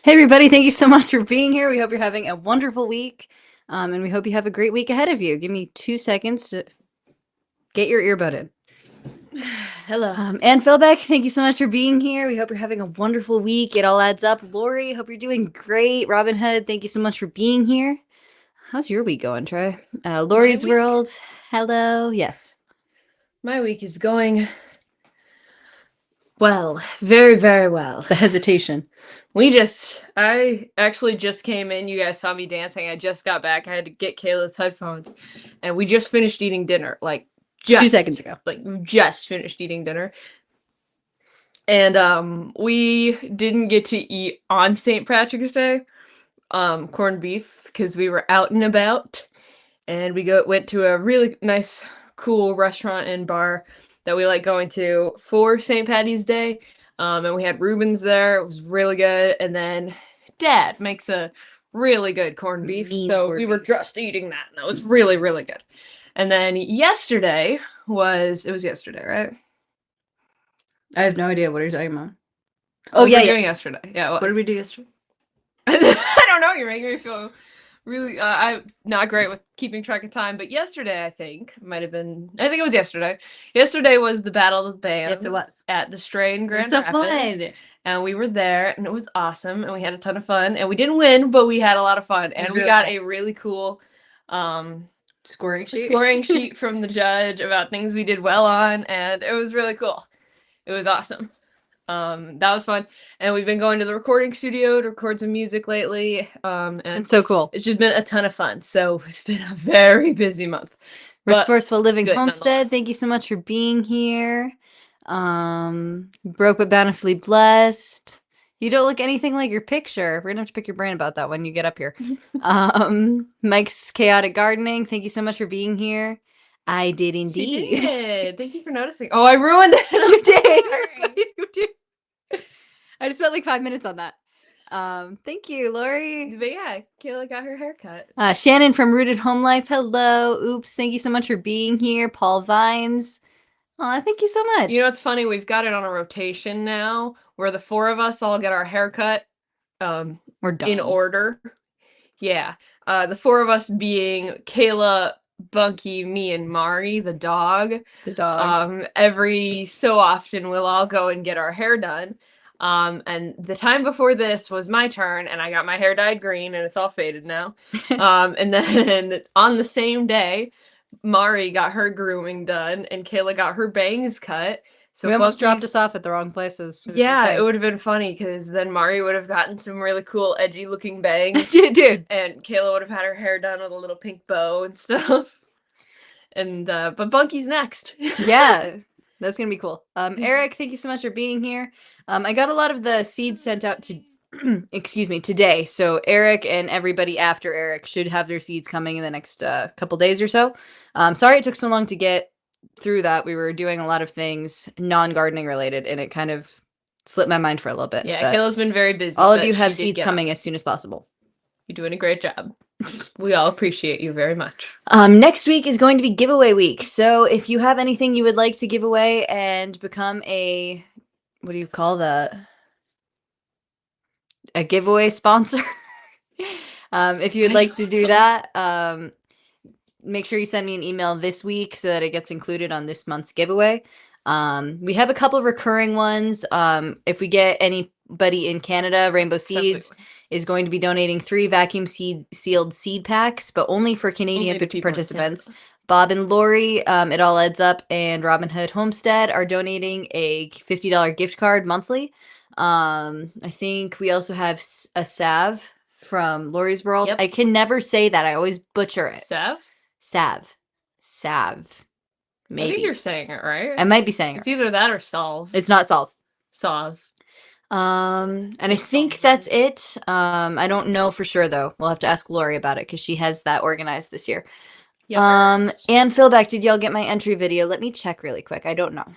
Hey, everybody. Thank you so much for being here. We hope you're having a wonderful week, and we hope you have a great week ahead of you. Give me 2 seconds to get your earbud in. Hello. Ann Philbeck, thank you so much for being here. We hope you're having a wonderful week. It all adds up. Lorrie, hope you're doing great. Robin Hood, thank you so much for being here. How's your week going, Trey? Lorrie's week? World, hello. Yes. My week is going well. Very, very well. The hesitation. I actually just came in. You guys saw me dancing. I just got back. I had to get Kayla's headphones. And we just finished eating dinner. Like, 2 seconds ago. Like, we just finished eating dinner. And we didn't get to eat on St. Patrick's Day corned beef because we were out and about. And we went to a really nice, cool restaurant and bar that we like going to for St. Patty's Day. And we had Reuben's there. It was really good. And then Dad makes a really good corned beef. So we were just eating that. And that was really, really good. And then yesterday it was yesterday, right? I have no idea what you're talking about. What were we doing yesterday? Yeah. What did we do yesterday? I don't know. You're making me feel really I'm not great with keeping track of time, but yesterday I think it was yesterday. Yesterday was the Battle of the Bands. Yes, it was. At the Strain Grand So Rapids. fun. And we were there and it was awesome and we had a ton of fun and we didn't win, but we had a lot of fun and we got a really cool scoring sheet from the judge about things we did well on, and it was really cool. It was awesome. That was fun. And we've been going to the recording studio to record some music lately. And it's so cool. It's just been a ton of fun. So it's been a very busy month. Resourceful Living Homestead, thank you so much for being here. Broke but bountifully blessed. You don't look anything like your picture. We're gonna have to pick your brain about that when you get up here. Mike's Chaotic Gardening, thank you so much for being here. I did indeed. She did. Thank you for noticing. Oh, I ruined it. You did. You did. I just spent like 5 minutes on that. Thank you, Lorrie. But yeah, Kayla got her haircut. Shannon from Rooted Home Life, hello. Oops, thank you so much for being here. Paul Vines. Aw, thank you so much. You know, it's funny, we've got it on a rotation now where the four of us all get our haircut we're done. In order. Yeah. The four of us being Kayla, Bunky, me, and Mari, the dog. Every so often we'll all go and get our hair done. And the time before this was my turn and I got my hair dyed green and it's all faded now. And then on the same day, Mari got her grooming done and Kayla got her bangs cut. So we almost dropped us off at the wrong places. Yeah, it would have been funny because then Mari would have gotten some really cool edgy looking bangs. Dude. And Kayla would have had her hair done with a little pink bow and stuff. And but Bunky's next. Yeah, that's gonna be cool. Eric, thank you so much for being here. I got a lot of the seeds sent out to excuse me, today. So Eric and everybody after Eric should have their seeds coming in the next couple days or so. Sorry it took so long to get through that. We were doing a lot of things non-gardening related and it kind of slipped my mind for a little bit. Yeah, Kayla's been very busy. All of you have seeds coming as soon as possible. You're doing a great job. We all appreciate you very much. Next week is going to be giveaway week. So if you have anything you would like to give away and become a, what do you call that? A giveaway sponsor. If you would like to do that, make sure you send me an email this week so that it gets included on this month's giveaway. We have a couple of recurring ones. If we get anybody in Canada, Rainbow Seeds is going to be donating 3 vacuum sealed seed packs, but only for Canadian participants. Bob and Lorrie, it all adds up, and Robin Hood Homestead are donating a $50 gift card monthly. I think we also have a salve from Lorrie's World. Yep. I can never say that. I always butcher it. Salve. Maybe. I think you're saying it right. I might be saying it's either that or solve. It's not solve. Solve. And I think that's it. I don't know for sure though. We'll have to ask Lorrie about it because she has that organized this year. Yep. And Philbeck, did y'all get my entry video? Let me check really quick. I don't know.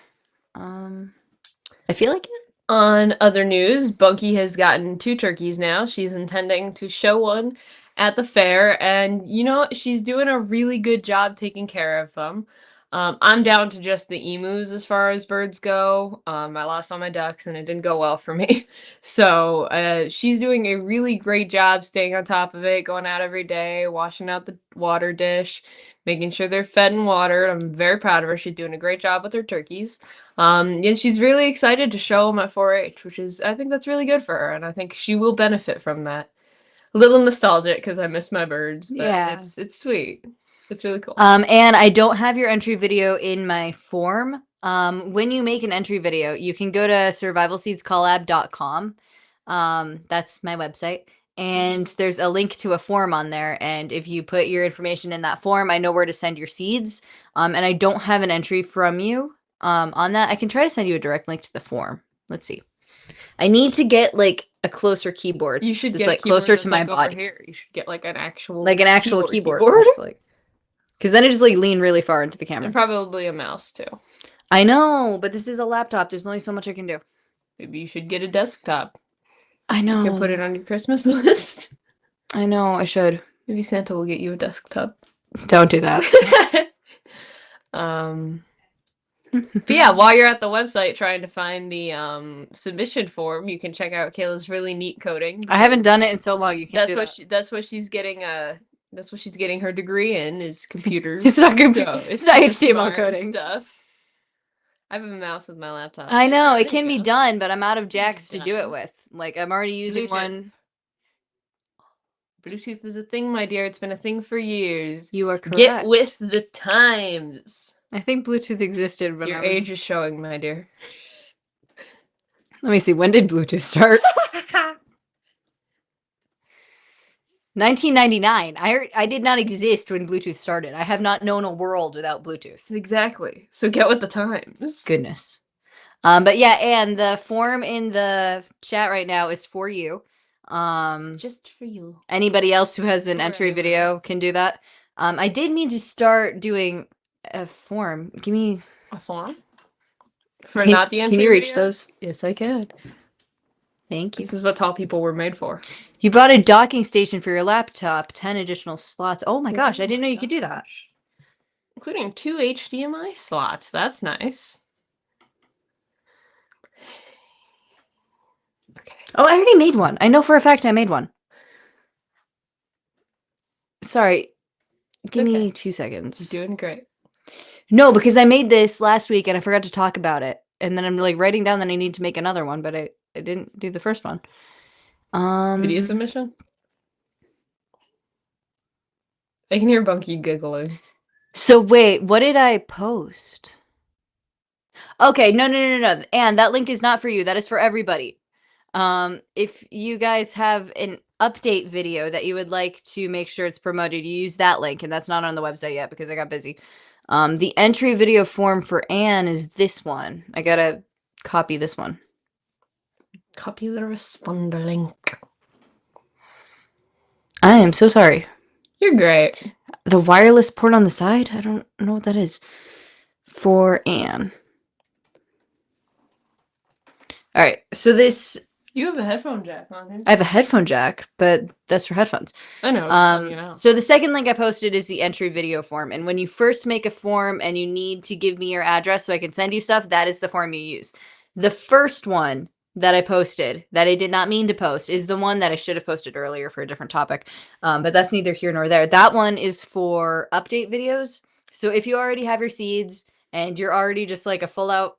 I feel like it. On other news, Bunky has gotten 2 turkeys now. She's intending to show one at the fair, and you know, she's doing a really good job taking care of them. I'm down to just the emus as far as birds go. I lost all my ducks and it didn't go well for me. So she's doing a really great job staying on top of it, going out every day, washing out the water dish, making sure they're fed and watered. I'm very proud of her. She's doing a great job with her turkeys. And she's really excited to show them at 4-H, which is, I think that's really good for her. And I think she will benefit from that. A little nostalgic because I miss my birds, but Yeah. it's sweet. It's really cool. And I don't have your entry video in my form. When you make an entry video, you can go to survivalseedscollab.com. That's my website. And there's a link to a form on there. And if you put your information in that form, I know where to send your seeds. And I don't have an entry from you on that. I can try to send you a direct link to the form. Let's see. I need to get like a closer keyboard. You should that's get like closer to my body. Here. You should get like an actual keyboard. It's like, because then I just like lean really far into the camera. And probably a mouse too. I know, but this is a laptop. There's only so much I can do. Maybe you should get a desktop. I know. You can put it on your Christmas list. I know, I should. Maybe Santa will get you a desktop. Don't do that. But yeah, while you're at the website trying to find the submission form, you can check out Kayla's really neat coding. I haven't done it in so long. You can't That's what she's getting her degree in is computers. It's not it's not HTML coding stuff. I have a mouse with my laptop. I know it can be done, but I'm out of jacks to do it with. Like I'm already using one. Bluetooth is a thing, my dear. It's been a thing for years. You are correct. Get with the times. I think Bluetooth existed when your age is showing, my dear. Let me see. When did Bluetooth start? 1999. I did not exist when Bluetooth started. I have not known a world without Bluetooth. Exactly. So get with the times. Goodness. But yeah, and the form in the chat right now is for you. Just for you. Anybody else who has an entry video can do that. I did need to start doing a form. Give me a form for not the entry. Can you reach those? Yes, I can. Thank you. This is what tall people were made for. You bought a docking station for your laptop, 10 additional slots. Oh my gosh, I didn't know you could do that. Including 2 HDMI slots. That's nice. Okay. Oh, I already made one. I know for a fact I made one. Sorry. Give me 2 seconds. You're doing great. No, because I made this last week and I forgot to talk about it. And then I'm like writing down that I need to make another one, but I didn't do the first one. Video submission? I can hear Bunky giggling. So wait, what did I post? Okay, no. And that link is not for you. That is for everybody. If you guys have an update video that you would like to make sure it's promoted, you use that link, and that's not on the website yet because I got busy. The entry video form for Anne is this one. I gotta copy this one. Copy the responder link. I am so sorry. You're great. The wireless port on the side? I don't know what that is. For Anne. All right, so this... You have a headphone jack on here. I have a headphone jack, but that's for headphones. I know. So the second link I posted is the entry video form. And when you first make a form and you need to give me your address so I can send you stuff, that is the form you use. The first one that I posted that I did not mean to post is the one that I should have posted earlier for a different topic. But that's neither here nor there. That one is for update videos. So if you already have your seeds and you're already just like a full out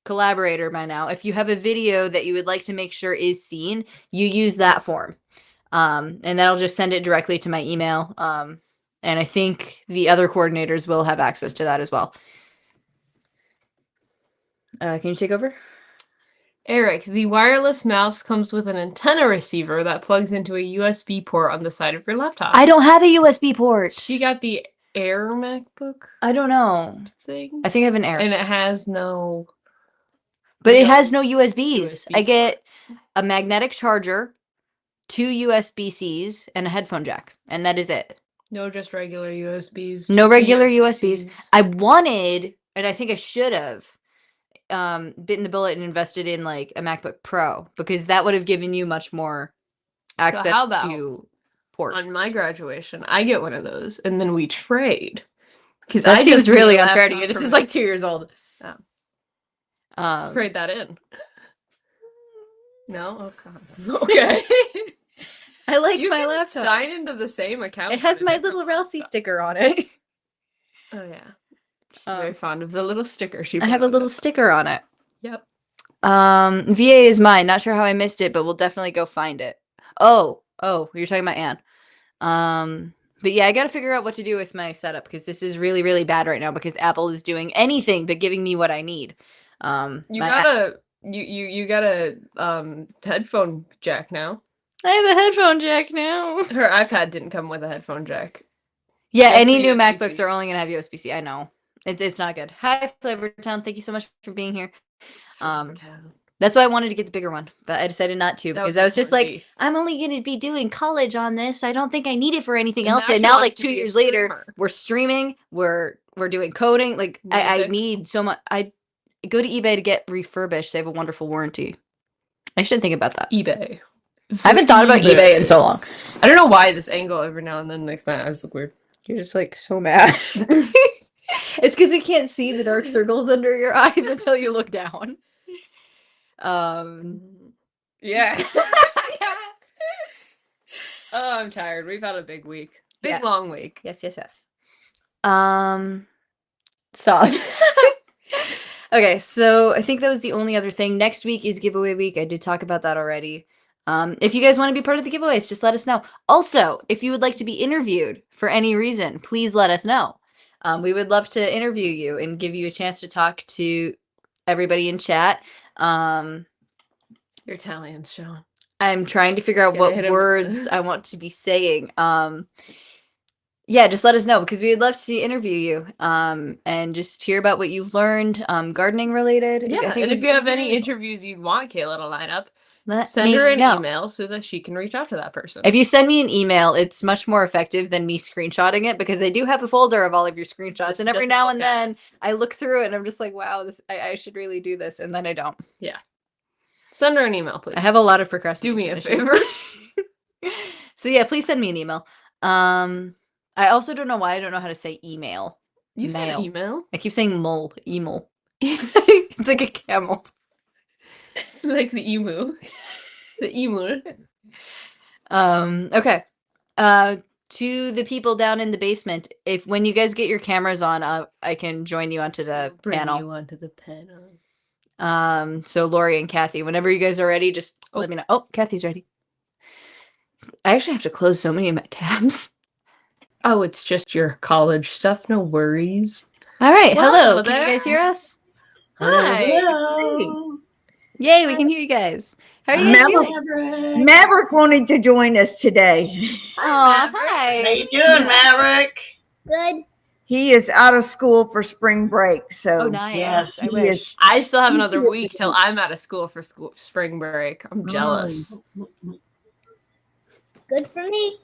collaborator by now, if you have a video that you would like to make sure is seen, you use that form. And that'll just send it directly to my email. And I think the other coordinators will have access to that as well. Can you take over? Eric, the wireless mouse comes with an antenna receiver that plugs into a USB port on the side of your laptop. I don't have a USB port. She got the Air MacBook? I don't know. Thing? I think I have an Air. And it has no... But it has no USBs. I get a magnetic charger, 2 USB-Cs, and a headphone jack. And that is it. No, just regular USBs. No regular USBs. I wanted, and I think I should have, bitten the bullet and invested in like a MacBook Pro, because that would have given you much more access to ports. On my graduation, I get one of those, and then we trade. Because That I seems just need really a unfair to laptop you. This for is my- like 2 years old. Trade that in. No? Oh, God. Okay. I like You my can laptop. sign into the same account. It has for my different little Relsey laptop. sticker on it. Oh, yeah. She's very fond of the little sticker she I put have a on little it. sticker on it. Yep. VA is mine. Not sure how I missed it, but we'll definitely go find it. Oh, you're talking about Anne. But yeah, I got to figure out what to do with my setup because this is really, really bad right now because Apple is doing anything but giving me what I need. You my got a you got a headphone jack now. I have a headphone jack now. Her iPad didn't come with a headphone jack. Yeah, Just any the new USB-C. MacBooks are only gonna have USB-C. I know. It's not good. Hi, Flavortown. Thank you so much for being here. That's why I wanted to get the bigger one, but I decided not to That because was I the was just corned like, beef. I'm only going to be doing college on this. I don't think I need it for anything And else. now And she now, wants like to 2 be a years later, streamer. we're streaming. We're doing coding. Like I Music. need so much. I go to eBay to get refurbished. They have a wonderful warranty. I should think about that. eBay. I haven't thought about eBay in so long. I don't know why this angle every now and then makes my eyes look weird. You're just like so mad. It's because we can't see the dark circles under your eyes until you look down. Yeah. Oh, I'm tired. We've had a big week. Big long week. Yes. Stop. Okay, so I think that was the only other thing. Next week is giveaway week. I did talk about that already. If you guys want to be part of the giveaways, just let us know. Also, if you would like to be interviewed for any reason, please let us know. We would love to interview you and give you a chance to talk to everybody in chat. Your Italians, Sean. I'm trying to figure out Gotta what words I want to be saying. Yeah, just let us know because we would love to interview you and just hear about what you've learned gardening related. Yeah, and if you have any interviews you'd want Kayla to line up, send her an email so that she can reach out to that person. If you send me an email, it's much more effective than me screenshotting it because I do have a folder of all of your screenshots, and every now and then I look through it and I'm just like, wow, this I should really do this, and then I don't. Yeah. Send her an email, please. I have a lot of procrastination. Do me a favor. So yeah, please send me an email. I also don't know why I don't know how to say email. You say email? I keep saying mole. Email. It's like a camel. It's like the emu. The emu. Okay. To the people down in the basement, if when you guys get your cameras on, I can join you onto the panel. Bring you onto the panel. So Lorrie and Kathy, whenever you guys are ready, just let me know. Oh, Kathy's ready. I actually have to close so many of my tabs. Oh, it's just your college stuff. No worries. All right. Hello. Can you guys hear us? Hi. Hello. Yay, we can hear you guys. How are you guys doing? Maverick wanted to join us today. Hi. How you doing, Maverick? Good. He is out of school for spring break, so Oh, nice. yes, I he wish. is. I still have another week till I'm out of school for spring break. I'm jealous. Good for me.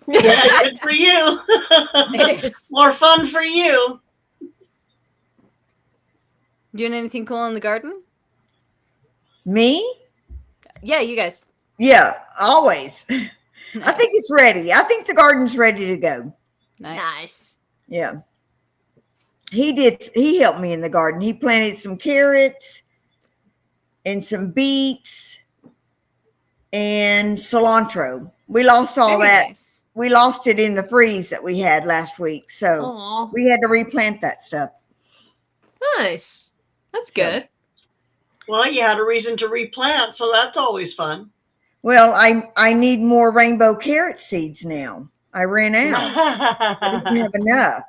Yeah, good for you. It is. More fun for you. Doing anything cool in the garden? Me? Yeah, you guys. Yeah, always. Nice. I think it's ready. I think the garden's ready to go. Nice. Yeah. He helped me in the garden. He planted some carrots and some beets and cilantro. We lost all Very that. nice. We lost it in the freeze that we had last week. So Aw, we had to replant that stuff. nice. That's So- good. Well, you had a reason to replant, so that's always fun. Well, I need more rainbow carrot seeds now. I ran out. I didn't have enough.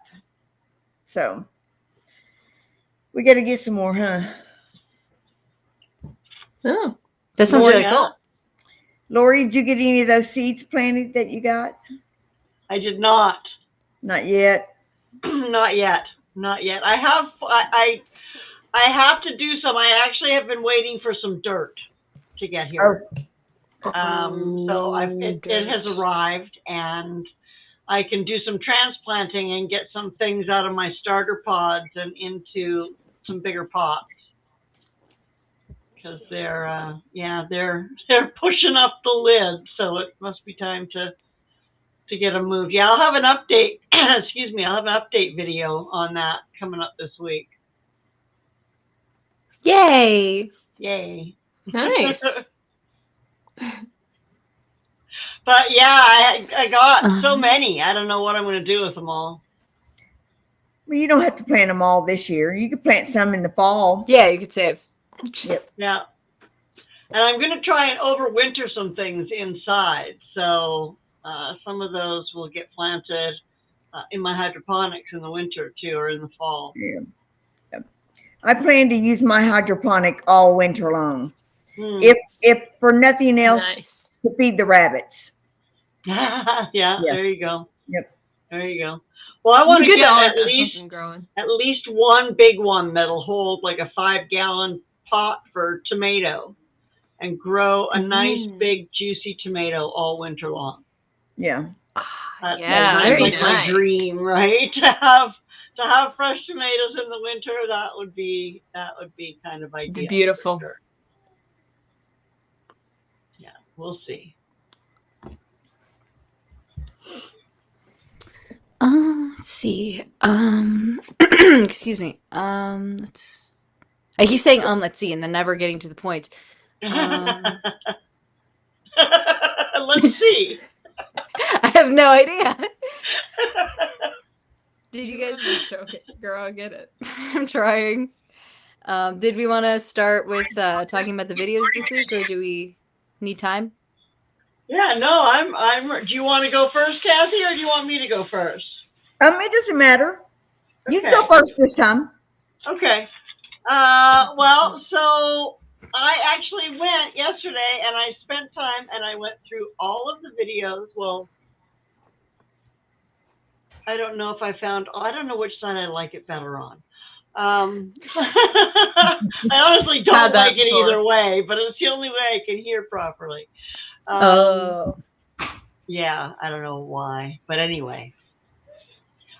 So we got to get some more, huh? Oh, That sounds Lord, really yeah. cool. Lori, did you get any of those seeds planted that you got? I did not. Not yet. Not yet. Not yet. I have to do some. I actually have been waiting for some dirt to get here. So it has arrived, and I can do some transplanting and get some things out of my starter pods and into some bigger pots. Because they're pushing up the lid, so it must be time to to get them moved. Yeah, I'll have an update. Excuse me. I'll have an update video on that coming up this week. Yay! Yay! Nice. But yeah, I got so many. I don't know what I'm going to do with them all. Well, you don't have to plant them all this year. You could plant some in the fall. Yeah, you could save. Yep. Yeah. And I'm going to try and overwinter some things inside. So some of those will get planted in my hydroponics in the winter too, or in the fall. Yeah. I plan to use my hydroponic all winter long. If for nothing else, Nice. to feed the rabbits. Yeah, there you go. Yep. There you go. Well, I want to It's good get to always at have least something growing. one big one that'll hold like a 5-gallon pot for tomato and grow a nice big juicy tomato all winter long. Yeah. Yeah, that's very like my nice. dream, right? To have fresh tomatoes in the winter, that would be kind of ideal. Beautiful. Sure. Yeah, we'll see. Let's see. Excuse me. I keep saying let's see, and then never getting to the point. Let's see. I have no idea. Did you guys? Girl, get it. I'm trying. Did we want to start with talking about the videos this week, or do we need time? Yeah, no, I'm. Do you want to go first, Kathy, or do you want me to go first? It doesn't matter. You can go first this time. Okay. Well, so I actually went yesterday and I spent time and I went through all of the videos. Well, I don't know if I don't know which side I like it better on. I honestly don't like it either way, but it's the only way I can hear properly. Yeah, I don't know why, but anyway.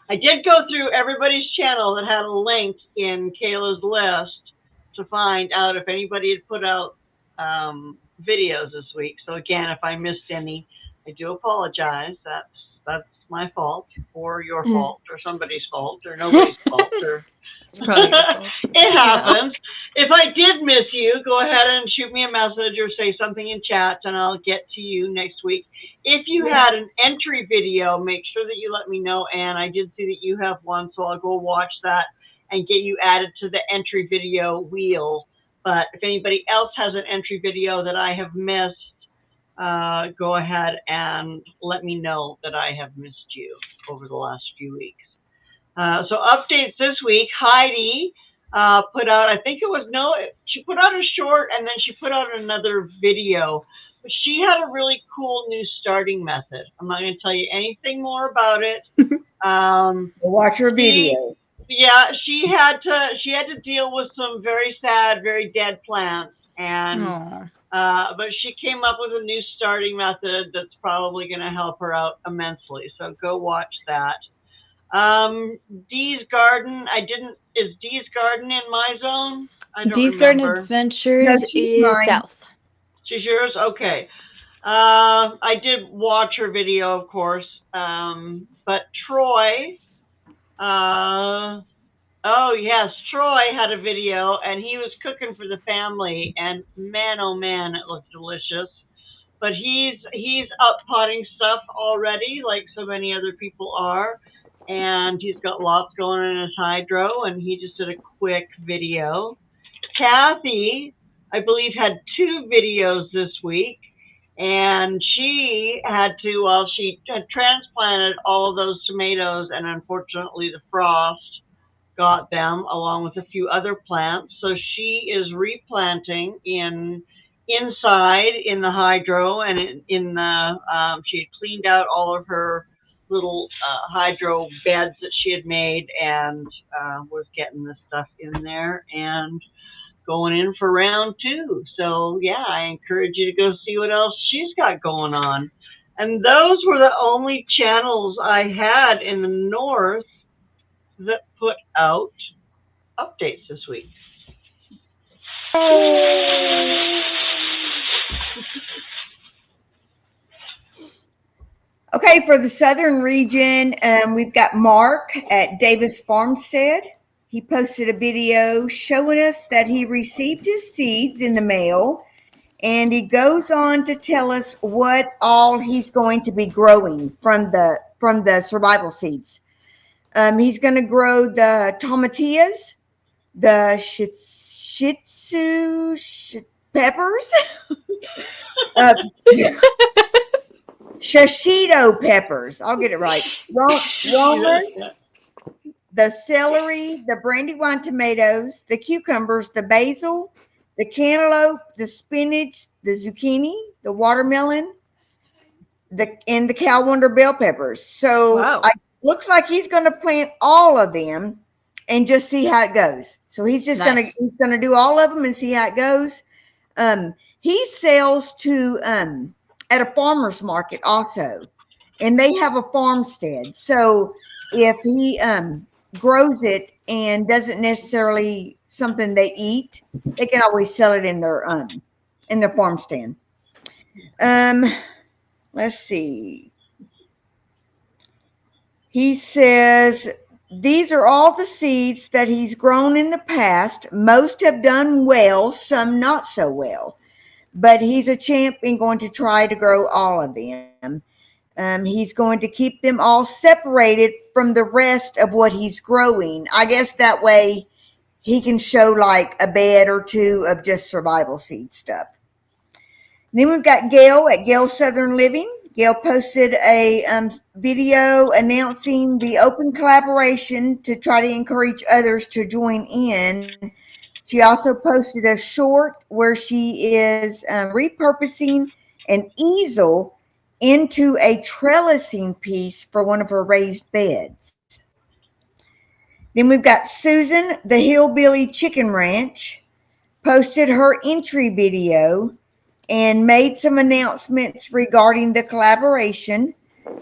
I did go through everybody's channel that had a link in Kayla's list to find out if anybody had put out videos this week. So again, if I missed any, I do apologize. That's my fault, or your fault, or somebody's fault, or nobody's fault, or it's probably your fault. It happens. If I did miss you, go ahead and shoot me a message or say something in chat, and I'll get to you next week. If you had an entry video, make sure that you let me know. And I did see that you have one, so I'll go watch that and get you added to the entry video wheel. But if anybody else has an entry video that I have missed, go ahead and let me know that I have missed you over the last few weeks. So updates this week, Heidi put out, she put out a short and then she put out another video. But she had a really cool new starting method. I'm not going to tell you anything more about it. Watch her video. Yeah, she had to deal with some very sad, very dead plants, and but she came up with a new starting method that's probably going to help her out immensely. So go watch that. Dee's Garden. Is Dee's Garden in my zone? I don't Dee's remember. Garden Adventures is south. She's yours? Okay. I did watch her video, of course. But Troy, Troy had a video and he was cooking for the family, and man, oh man, it looked delicious. But he's up potting stuff already, like so many other people are. And he's got lots going on in his hydro, and he just did a quick video. Kathy, I believe, had 2 videos this week, and she had transplanted all of those tomatoes, and unfortunately the frost got them along with a few other plants. So she is replanting inside in the hydro, and she had cleaned out all of her little hydro beds that she had made, and was getting this stuff in there and going in for round 2. So yeah, I encourage you to go see what else she's got going on. And those were the only channels I had in the north that put out updates this week. Okay, for the southern region, we've got Mark at Davis Farmstead. He posted a video showing us that he received his seeds in the mail, and he goes on to tell us what all he's going to be growing from the survival seeds. He's going to grow the tomatillas, the peppers, uh, shishito peppers. I'll get it right. Romas, the celery, the brandywine tomatoes, the cucumbers, the basil, the cantaloupe, the spinach, the zucchini, the watermelon, and the cow wonder bell peppers. So Wow. looks like he's going to plant all of them and just see how it goes. So he's just Nice. going to do all of them and see how it goes. He sells to at a farmer's market also, and they have a farmstead. So if he grows it and doesn't necessarily something they eat, they can always sell it in their farm stand. Let's see. He says these are all the seeds that he's grown in the past. Most have done well, some not so well. But he's a champ and going to try to grow all of them. He's going to keep them all separated from the rest of what he's growing. I guess that way he can show like a bed or two of just survival seed stuff. Then we've got Gail at Gail Southern Living. Gail posted a video announcing the open collaboration to try to encourage others to join in. She also posted a short where she is repurposing an easel into a trellising piece for one of her raised beds. Then we've got Susan, the Hillbilly Chicken Ranch, posted her entry video and made some announcements regarding the collaboration.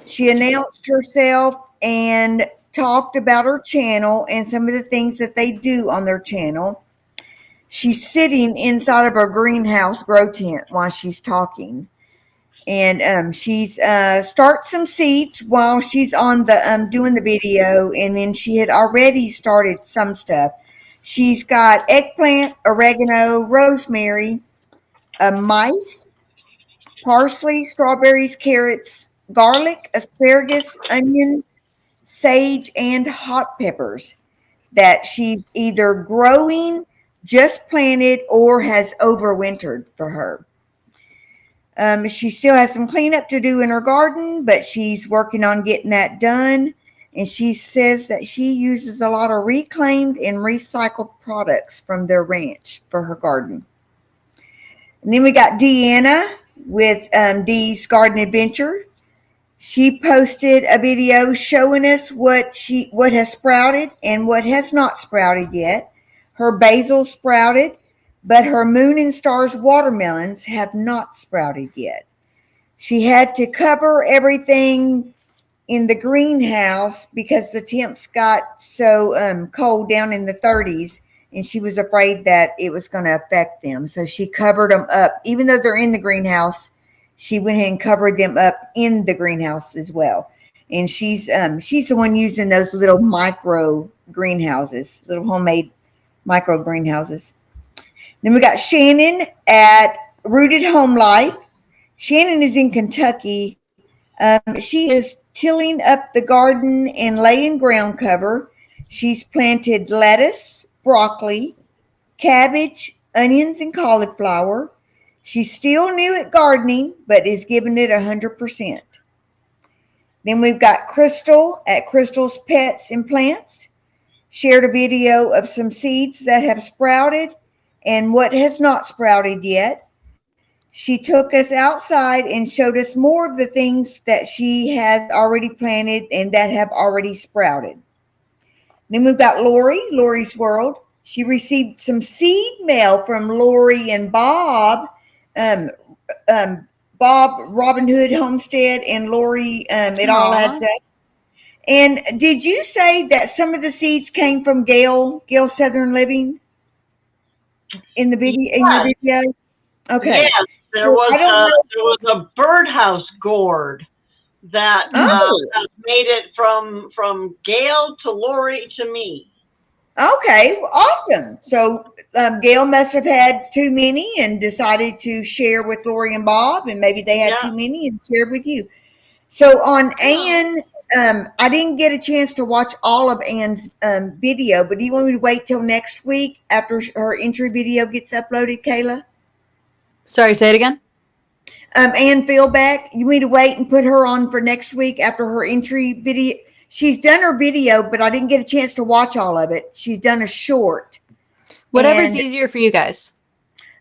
She announced herself and talked about her channel and some of the things that they do on their channel. She's sitting inside of her greenhouse grow tent while she's talking. And she's start some seeds while she's on the doing the video, and then she had already started some stuff. She's got eggplant, oregano, rosemary, mice, parsley, strawberries, carrots, garlic, asparagus, onions, sage, and hot peppers that she's either growing, just planted, or has overwintered for her. She still has some cleanup to do in her garden, but she's working on getting that done. And she says that she uses a lot of reclaimed and recycled products from their ranch for her garden. And then we got Deanna with Dee's Garden Adventure. She posted a video showing us what has sprouted and what has not sprouted yet. Her basil sprouted, but her moon and stars watermelons have not sprouted yet. She had to cover everything in the greenhouse because the temps got so cold down in the 30s, and she was afraid that it was going to affect them. So she covered them up. Even though they're in the greenhouse, she went ahead and covered them up in the greenhouse as well. And she's the one using those little micro greenhouses, little homemade micro greenhouses. Then we got Shannon at Rooted Home Life. Shannon is in Kentucky. She is tilling up the garden and laying ground cover. She's planted lettuce, broccoli, cabbage, onions, and cauliflower. She's still new at gardening, but is giving it 100%. Then we've got Crystal at Crystal's Pets and Plants. Shared a video of some seeds that have sprouted and what has not sprouted yet. She took us outside and showed us more of the things that she has already planted and that have already sprouted. Then we've got Lorrie's World. She received some seed mail from Lorrie and Bob, Robin Hood Homestead, and Lorrie. It all adds up. And did you say that some of the seeds came from Gail Southern Living in the video? Yes. In your video? Okay. Yes, there was a birdhouse gourd that Oh, has made it from Gail to Lorrie to me. okay, well, awesome. So Gail must have had too many and decided to share with Lori and Bob, and maybe they had Yeah. too many and shared with you. So on Oh. Anne, I didn't get a chance to watch all of Anne's video, but do you want me to wait till next week after her entry video gets uploaded, Kayla? Sorry, say it again. Anne Feelback, you want me to wait and put her on for next week after her entry video? She's done her video, but I didn't get a chance to watch all of it. She's done a short. Whatever's And easier for you guys.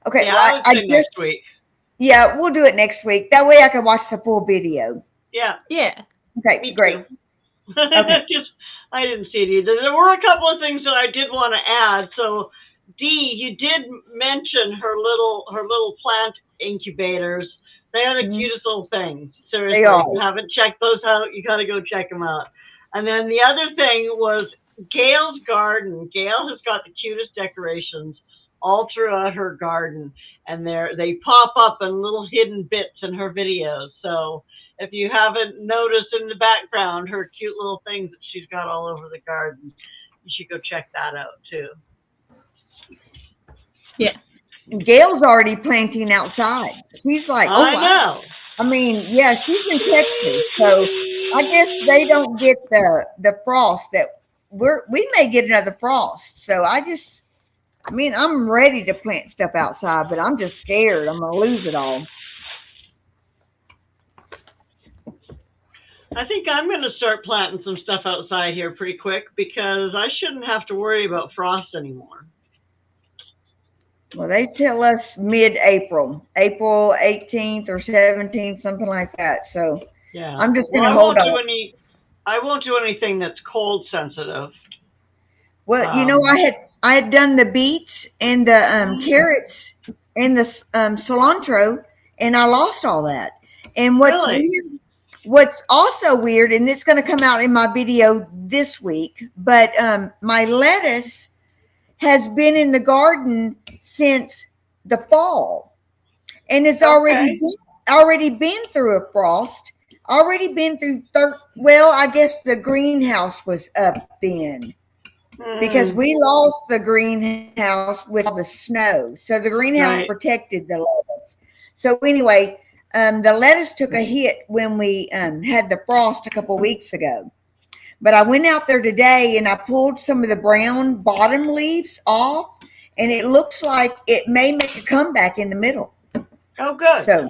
okay, Yeah, well, I would say next week. yeah, we'll do it next week. That way I can watch the full video. Yeah. Yeah. Okay, Me great. too. Okay. Just, I didn't see it either. There were a couple of things that I did want to add. So, Dee, you did mention her little plant incubators. They are the cutest little things. Seriously, They are. if you haven't checked those out, you got to go check them out. And then the other thing was Gail's garden. Gail has got the cutest decorations all throughout her garden, and they pop up in little hidden bits in her videos. So if you haven't noticed in the background her cute little things that she's got all over the garden, you should go check that out too. Yeah. Gail's already planting outside. She's like, I know. I mean, yeah, she's in Texas, so I guess they don't get the frost that we may get another frost. So I mean, I'm ready to plant stuff outside, but I'm just scared I'm gonna lose it all. I think I'm going to start planting some stuff outside here pretty quick because I shouldn't have to worry about frost anymore. Well, they tell us mid-April, April 18th or 17th, something like that. So Yeah, I'm just going to I hold on. I won't do anything that's cold sensitive. Well, you know, I had done the beets and the carrots and the cilantro, and I lost all that. And what's also weird, and it's going to come out in my video this week, but my lettuce has been in the garden since the fall, and it's already been through a frost, already been through well, I guess the greenhouse was up then because we lost the greenhouse with the snow, so the greenhouse protected the lettuce. So anyway, the lettuce took a hit when we had the frost a couple weeks ago. But I went out there today and I pulled some of the brown bottom leaves off, and it looks like it may make a comeback in the middle. Oh, good. So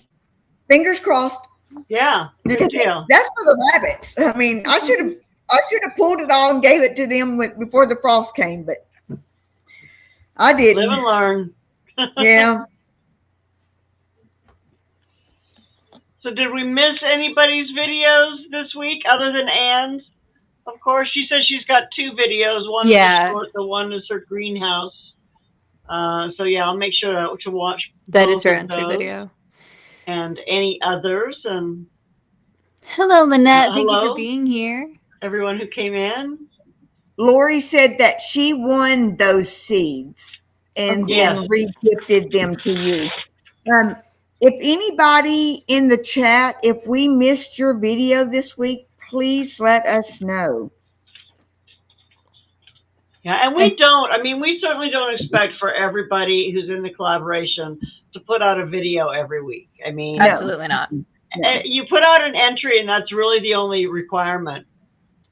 fingers crossed. Yeah, good deal. That's for the rabbits. I mean, I should have pulled it all and gave it to them before the frost came, but I didn't. Live and learn. Yeah. So did we miss anybody's videos this week other than Anne's? Of course, she says she's got two videos. One is short, the one is her greenhouse. So yeah, I'll make sure to watch. That is her entry video. And any others. And hello, Lynette. Thank you for being here. Everyone who came in. Lori said that she won those seeds and then re-gifted them to you. If anybody in the chat, if we missed your video this week, please let us know. Yeah, and we certainly don't expect for everybody who's in the collaboration to put out a video every week. I mean, absolutely not. You put out an entry, and that's really the only requirement.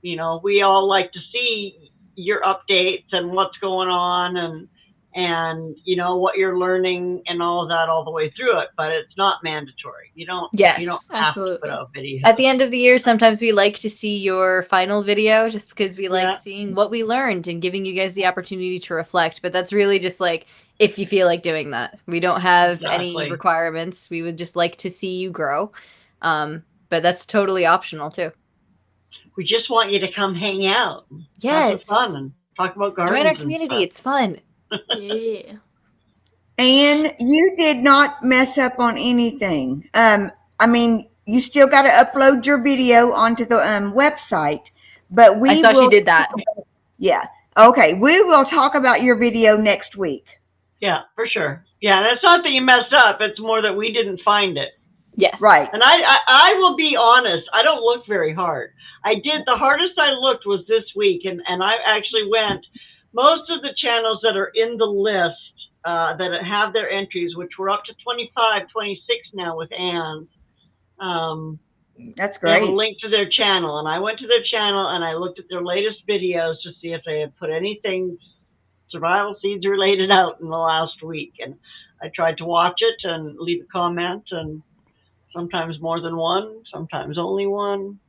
You know, we all like to see your updates and what's going on, and you know what you're learning and all of that all the way through it. But it's not mandatory. You don't have to put out videos. At the end of the year, sometimes we like to see your final video just because we like seeing what we learned and giving you guys the opportunity to reflect. But that's really just like if you feel like doing that. We don't have any requirements. We would just like to see you grow. But that's totally optional too. We just want you to come hang out. Yes. Have fun and talk about gardens. Join our community. It's fun. Yeah. And you did not mess up on anything. I mean, you still got to upload your video onto the website, but I saw she did that. Yeah. Okay. We will talk about your video next week. Yeah, for sure. Yeah, and it's not that you messed up. It's more that we didn't find it. Yes. Right. And I will be honest, I don't look very hard. The hardest I looked was this week, and I actually went, most of the channels that are in the list that have their entries, which we're up to 25, 26 now with Anne's, That's they have a great. link to their channel. And I went to their channel and I looked at their latest videos to see if they had put anything survival seeds related out in the last week. And I tried to watch it and leave a comment, and sometimes more than one, sometimes only one.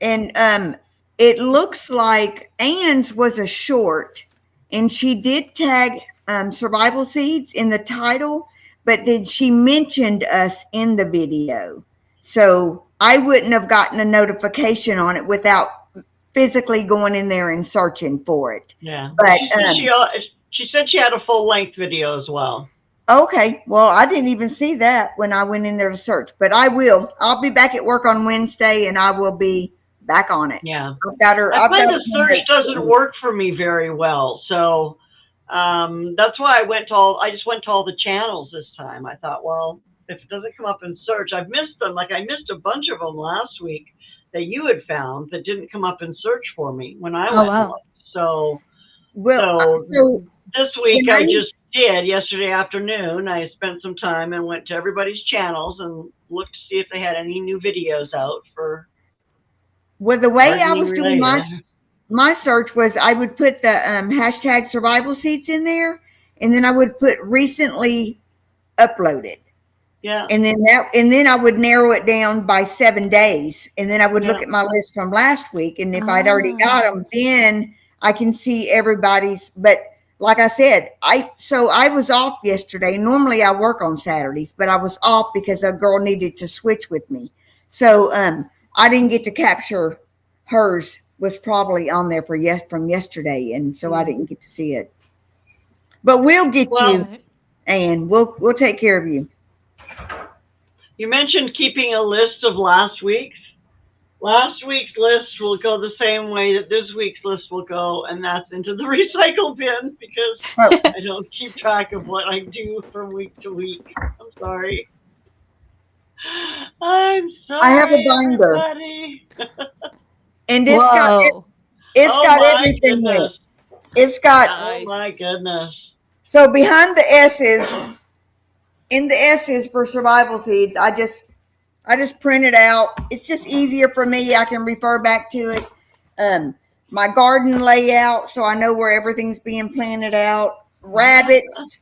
And it looks like Ann's was a short, and she did tag survival seeds in the title, but then she mentioned us in the video. So I wouldn't have gotten a notification on it without physically going in there and searching for it. Yeah. But she said she had a full length video as well. okay, well, I didn't even see that when I went in there to search, but I will. I'll be back at work on Wednesday, and I will be back on it. Yeah. I've got her. I find the search doesn't work for me very well, so that's why I just went to all the channels this time. I thought, well, if it doesn't come up in search, I've missed them. Like I missed a bunch of them last week that you had found that didn't come up in search for me when I went. wow. So so this week I just did yesterday afternoon. I spent some time and went to everybody's channels and looked to see if they had any new videos out for. Well, the way I was doing my search was I would put the hashtag survival seats in there, and then I would put recently uploaded. Yeah. And then I would narrow it down by 7 days, and then I would look at my list from last week, and if I'd already got them, then I can see everybody's. But like I said, I was off yesterday. Normally I work on Saturdays, but I was off because a girl needed to switch with me. So I didn't get to capture hers. Was probably on there from yesterday, and so I didn't get to see it. But we'll get you, and we'll take care of you. You mentioned keeping a list of last week's. Last week's list will go the same way that this week's list will go, and that's into the recycle bin because I don't keep track of what I do from week to week. I'm sorry. I'm sorry. I have a binder. And it's got everything in it. It's got. Oh my goodness. So behind the S's, in the S's for survival seeds, I just print it out. It's just easier for me. I can refer back to it. My garden layout, so I know where everything's being planted out. Rabbits.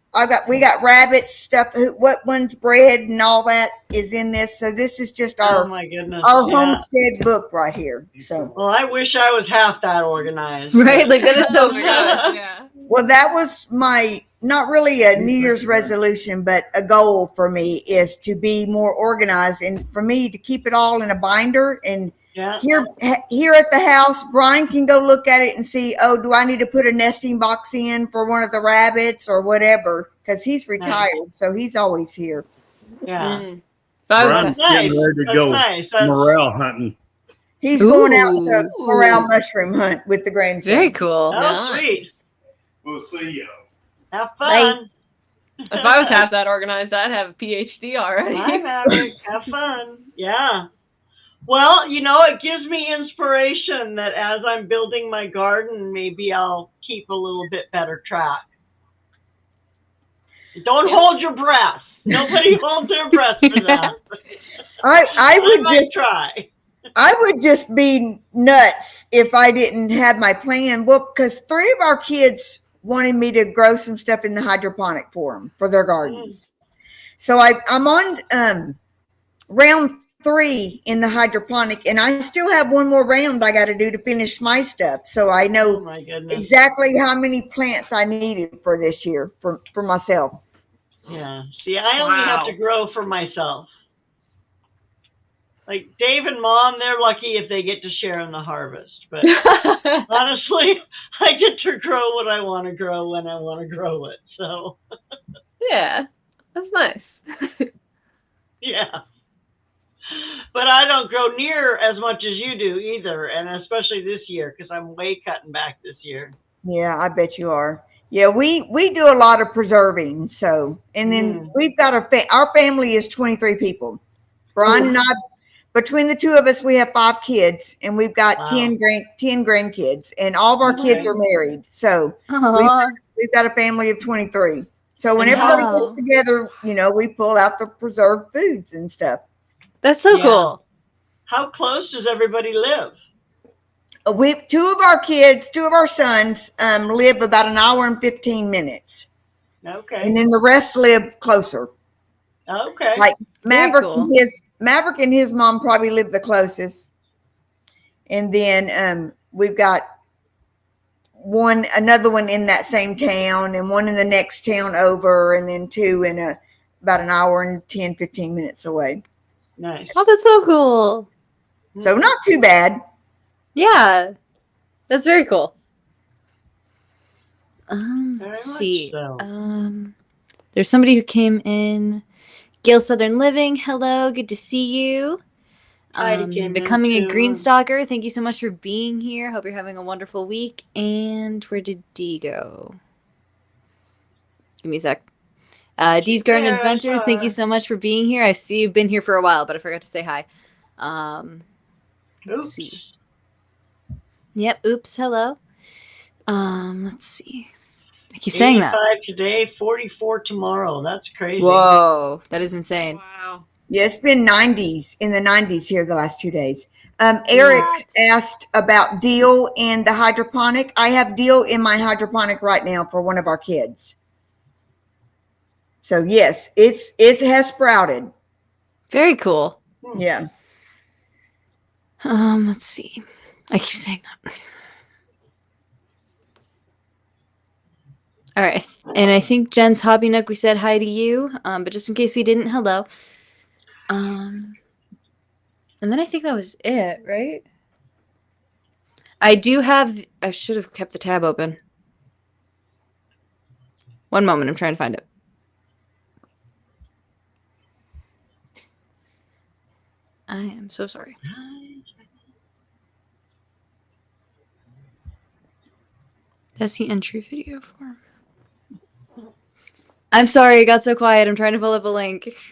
We got rabbits stuff. What one's bred and all that is in this. So this is just our homestead book right here. So well, I wish I was half that organized. Right, like that is so good. Yeah. Well, that was my not really a New Year's resolution, but a goal for me is to be more organized and for me to keep it all in a binder. And here at the house, Brian can go look at it and see, oh, do I need to put a nesting box in for one of the rabbits or whatever? Because he's retired, so he's always here. Yeah. Brian's getting ready to go morel hunting. He's going out to morel mushroom hunt with the grandson. Very cool. Oh, sweet. We'll see you. Have fun. If I was half that organized, I'd have a PhD already. Hi, Maverick. Have fun. Yeah. Well, it gives me inspiration that as I'm building my garden, maybe I'll keep a little bit better track. Don't hold your breath. Nobody holds their breath for that. I would just try. I would just be nuts if I didn't have my plan. Well, because 3 of our kids wanted me to grow some stuff in the hydroponic for them, for their gardens. So I'm on round 3 in the hydroponic, and I still have one more round I got to do to finish my stuff. So I know exactly how many plants I needed for this year for myself. Yeah. See, I only have to grow for myself. Like Dave and Mom, they're lucky if they get to share in the harvest. But honestly, I get to grow what I want to grow when I want to grow it. So yeah, that's nice. Yeah. But I don't grow near as much as you do either, and especially this year because I'm way cutting back this year. Yeah, I bet you are. Yeah, we do a lot of preserving. So, and then we've got our family is 23 people. Brian and I, between the two of us, we have 5 kids, and we've got 10 grandkids, and all of our kids are married. So we've got a family of 23. So when everybody gets together, we pull out the preserved foods and stuff. That's so cool. How close does everybody live? Two of our sons live about an hour and 15 minutes. Okay. And then the rest live closer. Okay. Like Maverick and his mom probably live the closest. And then we've got another one in that same town, and one in the next town over, and then 2 in about an hour and 10, 15 minutes away. Nice. Oh, that's so cool. So not too bad. Yeah, that's very cool. Let's see. So. There's somebody who came in. Gail Southern Living, hello, good to see you. Becoming a Green Stalker, thank you so much for being here. Hope you're having a wonderful week. And where did Dee go? Give me a sec. Dee's Garden Adventures, thank you so much for being here. I see you've been here for a while, but I forgot to say hi. Let's see. Yep, oops, hello. Let's see. I keep saying that. 85 today, 44 tomorrow. That's crazy. Whoa, that is insane. Wow. Yeah, it's been in the 90s here the last 2 days. Eric asked about deal in the hydroponic. I have deal in my hydroponic right now for one of our kids. So yes, it has sprouted. Very cool. Yeah. Let's see. I keep saying that. All right, and I think Jen's Hobby Nook, we said hi to you, but just in case we didn't, hello. And then I think that was it, right? I should have kept the tab open. One moment, I'm trying to find it. I am so sorry. That's the entry video form. I'm sorry, it got so quiet. I'm trying to pull up a link. We should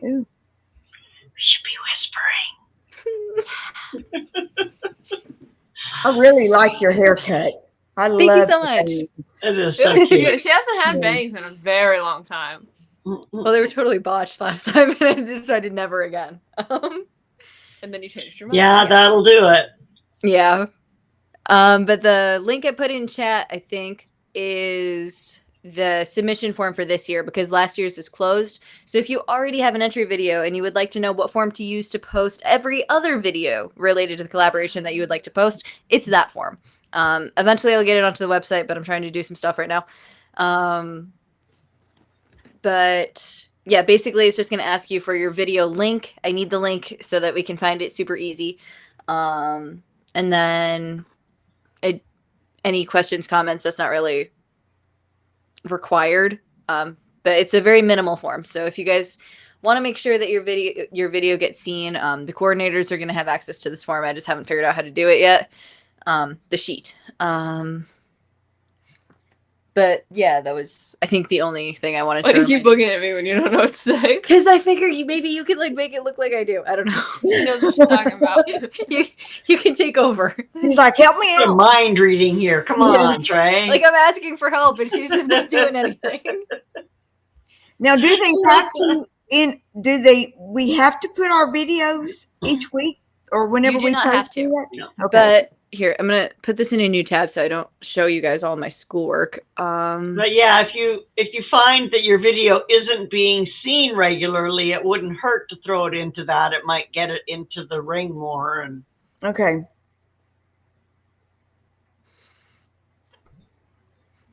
be whispering. I really like your haircut. Thank you so much. It is so cute. She hasn't had bangs in a very long time. Well, they were totally botched last time, and I decided never again. And then you changed your mind. Yeah, that'll do it. Yeah. But the link I put in chat, I think, is the submission form for this year, because last year's is closed. So if you already have an entry video and you would like to know what form to use to post every other video related to the collaboration that you would like to post, it's that form. Eventually I'll get it onto the website, but I'm trying to do some stuff right now. But yeah, basically it's just going to ask you for your video link. I need the link so that we can find it super easy. And then any questions, comments, that's not really required. But it's a very minimal form. So if you guys want to make sure that your video gets seen, the coordinators are going to have access to this form. I just haven't figured out how to do it yet. The sheet. But yeah, that was, I think, the only thing I wanted to. Why do you keep looking at me when you don't know what to say? Because I figure maybe you could make it look like I do. I don't know. She knows what she's talking about. you can take over. He's like, help me out. Mind reading here. Come on, Trey. Like I'm asking for help, and she's just not doing anything. Now, do we have to put our videos each week or whenever we post that? No. Okay. But here, I'm gonna put this in a new tab so I don't show you guys all my schoolwork. But yeah, if you find that your video isn't being seen regularly, it wouldn't hurt to throw it into that. It might get it into the ring more. And okay.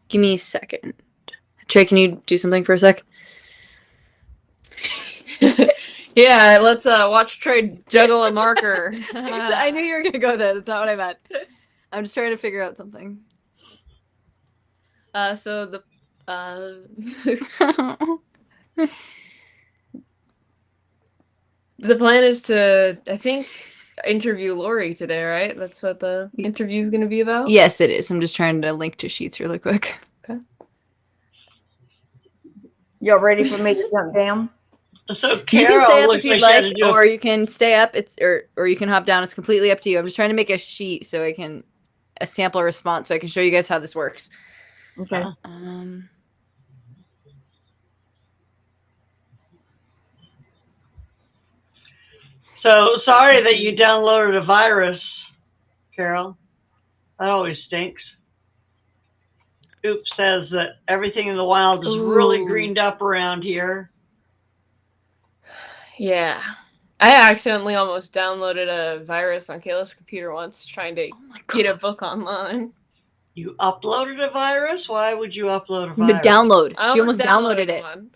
Give me a second. Trey, can you do something for a sec? Yeah, let's watch Trey juggle a marker. I knew you were gonna go there. That's not what I meant. I'm just trying to figure out something. So the the plan is to, I think, interview Lorrie today, right? That's what the interview is going to be about? Yes, it is. I'm just trying to link to sheets really quick. Okay. Y'all ready for me to jump down? So You can stay Carol up looks if you'd like she had like, to do or you can stay up. Or you can hop down. It's completely up to you. I'm just trying to make a sheet so I can a sample response so I can show you guys how this works. Okay. So sorry that you downloaded a virus, Carol. That always stinks. Oops says that everything in the wild is really greened up around here. Yeah. I accidentally almost downloaded a virus on Kayla's computer once trying to get a book online. You uploaded a virus? Why would you upload a virus? Download. She almost downloaded it. One.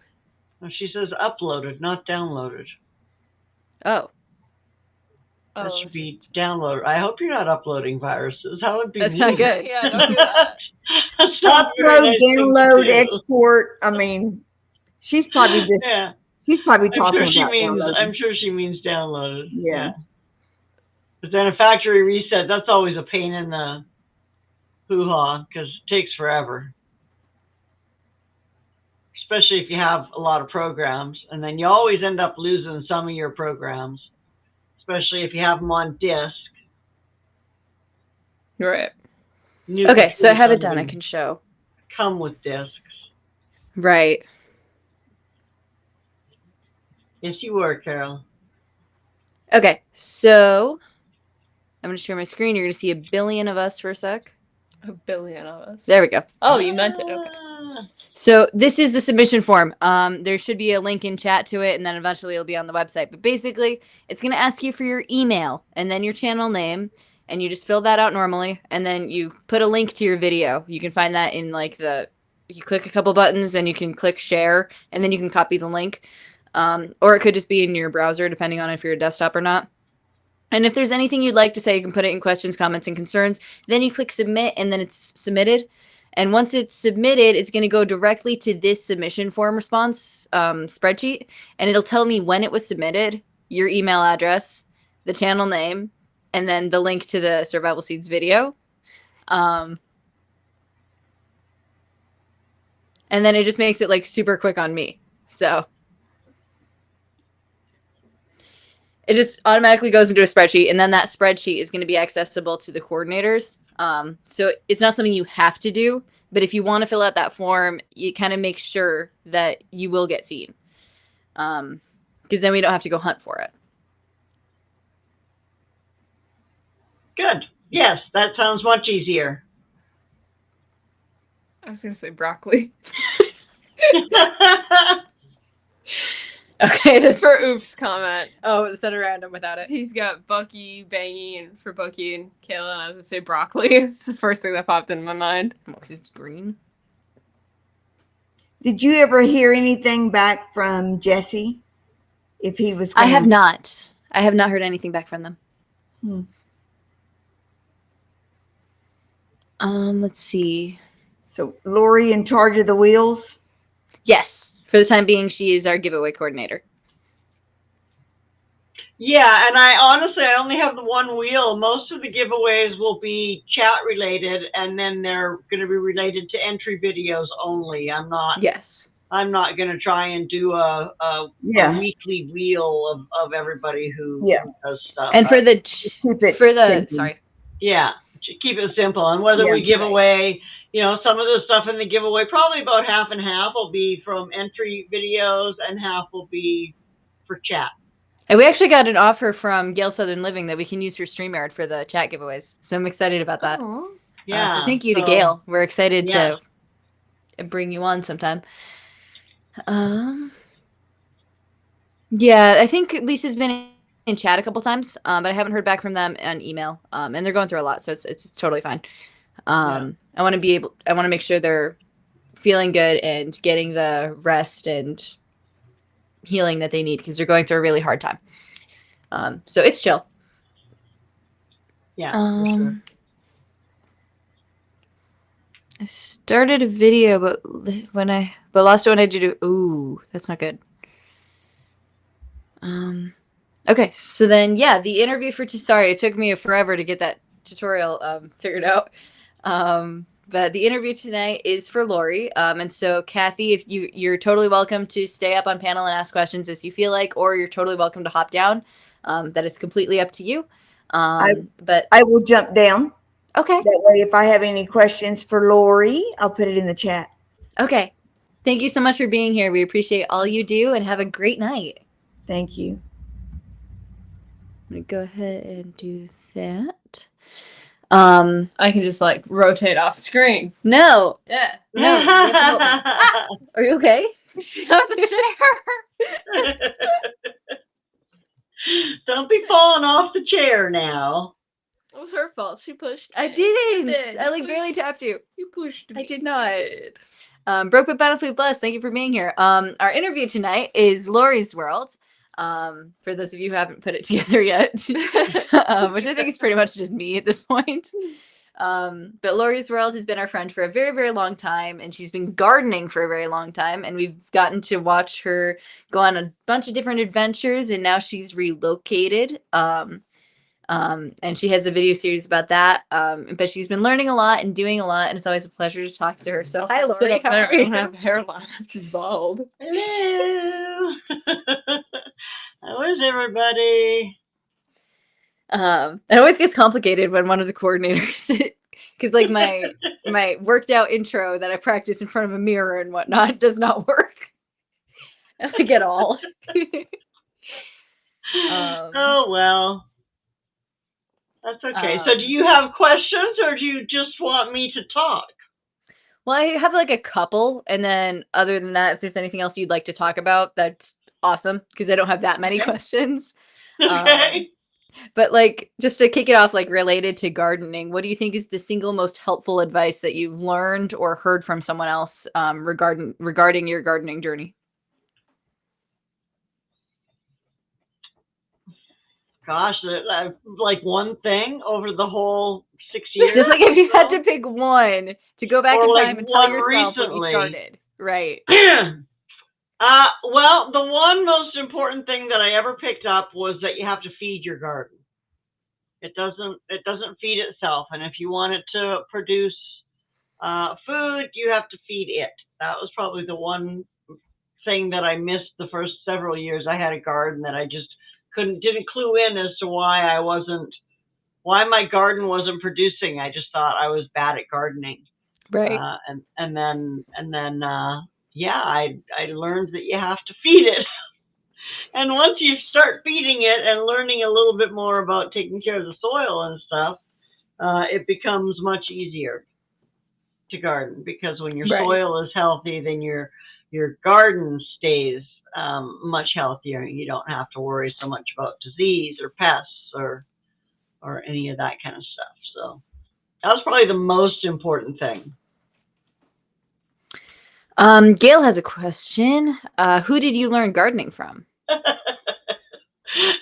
Well, she says uploaded, not downloaded. Oh. That should be downloaded. I hope you're not uploading viruses. That would be That's mean. not good. Yeah, don't do that. Upload, download, export. I mean, she's probably just, she's probably talking about downloading. I'm sure she means downloaded. Yeah. But then a factory reset, that's always a pain in the hoo-ha because it takes forever. Especially if you have a lot of programs. And then you always end up losing some of your programs. Especially if you have them on disk. Right. Okay, so I have it done. I can show. Come with discs. Right. Yes, you were, Carol. Okay, so I'm going to share my screen. You're going to see a billion of us for a sec. A billion of us. There we go. Oh, you meant it. Okay. So this is the submission form. There should be a link in chat to it, and then eventually it'll be on the website. But basically, it's going to ask you for your email and then your channel name, and you just fill that out normally, and then you put a link to your video. You can find that in like you click a couple buttons, and you can click share, and then you can copy the link. Or it could just be in your browser, depending on if you're a desktop or not. And if there's anything you'd like to say, you can put it in questions, comments, and concerns. Then you click submit, and then it's submitted. And once it's submitted, it's going to go directly to this submission form response spreadsheet. And it'll tell me when it was submitted, your email address, the channel name, and then the link to the Survival Seeds video. And then it just makes it like super quick on me. So it just automatically goes into a spreadsheet, and then that spreadsheet is going to be accessible to the coordinators. So it's not something you have to do, but if you want to fill out that form, you kind of make sure that you will get seen. Because then we don't have to go hunt for it. Good. Yes, that sounds much easier. I was going to say broccoli. Okay, that's for Oops comment. Oh, it's not a random without it. He's got Bucky, Bangy, and for Bucky and Kayla, and I was going to say broccoli. It's the first thing that popped into my mind. Because it's green. Did you ever hear anything back from Jesse? If he was I have not. I have not heard anything back from them. Let's see. So Lorrie in charge of the wheels? Yes. For the time being, she is our giveaway coordinator. Yeah, and I only have the one wheel. Most of the giveaways will be chat related, and then they're going to be related to entry videos only. I'm not going to try and do a weekly wheel of everybody who does stuff. And for sorry. Yeah, keep it simple. And whether we give away, some of the stuff in the giveaway, probably about half and half will be from entry videos and half will be for chat. And we actually got an offer from Gale Southern Living that we can use for StreamYard for the chat giveaways. So I'm excited about that. Yeah. So thank you to Gale. We're excited to bring you on sometime. Yeah, I think Lisa's been in chat a couple times, but I haven't heard back from them on email. And they're going through a lot, so it's totally fine. I want to make sure they're feeling good and getting the rest and healing that they need because they're going through a really hard time. So it's chill. Yeah. For sure. I started a video, but lost it when I did. Ooh, that's not good. Okay, so then the interview for sorry, it took me forever to get that tutorial figured out. But the interview tonight is for Lorrie. And so Kathy, if you're totally welcome to stay up on panel and ask questions as you feel like, or you're totally welcome to hop down. That is completely up to you. But I will jump down. Okay. That way, if I have any questions for Lorrie, I'll put it in the chat. Okay. Thank you so much for being here. We appreciate all you do and have a great night. Thank you. I'm going to go ahead and do that. I can just like rotate off screen. No. Yeah. No. You have to help me. Ah, are you okay? Out the chair. Don't be falling off the chair now. It was her fault. She pushed me. I didn't. did. I like barely tapped you. You pushed me. I did not. Broke but Battlefield Blessed. Thank you for being here. Our interview tonight is Lorrie's World. For those of you who haven't put it together yet, which I think is pretty much just me at this point. But Lorrie's World has been our friend for a very, very long time, and she's been gardening for a very long time, and we've gotten to watch her go on a bunch of different adventures, and now she's relocated. And she has a video series about that. But she's been learning a lot and doing a lot, and it's always a pleasure to talk to her. So hi, Lorrie. How are you? I don't have a hairline. I'm just bald. Hello. How is everybody? It always gets complicated when one of the coordinators, because like my worked out intro that I practice in front of a mirror and whatnot does not work. Like at all. Oh well. That's okay. So do you have questions or do you just want me to talk? Well, I have like a couple, and then other than that, if there's anything else you'd like to talk about, that's awesome, because I don't have that many questions. Okay. But like, just to kick it off, like related to gardening, what do you think is the single most helpful advice that you've learned or heard from someone else regarding your gardening journey? Gosh, like one thing over the whole 6 years. Just like if you had to pick one to go back in like time and tell yourself recently. when you started, right? Well, the one most important thing that I ever picked up was that you have to feed your garden. It doesn't feed itself, and if you want it to produce food, you have to feed it. That was probably the one thing that I missed the first several years I had a garden, that I just didn't clue in as to why my garden wasn't producing. I just thought I was bad at gardening. Right. And then yeah, I learned that you have to feed it. And once you start feeding it and learning a little bit more about taking care of the soil and stuff, it becomes much easier to garden, because when your soil is healthy, then your garden stays much healthier, and you don't have to worry so much about disease or pests or any of that kind of stuff. So that was probably the most important thing. Gail has a question. Who did you learn gardening from?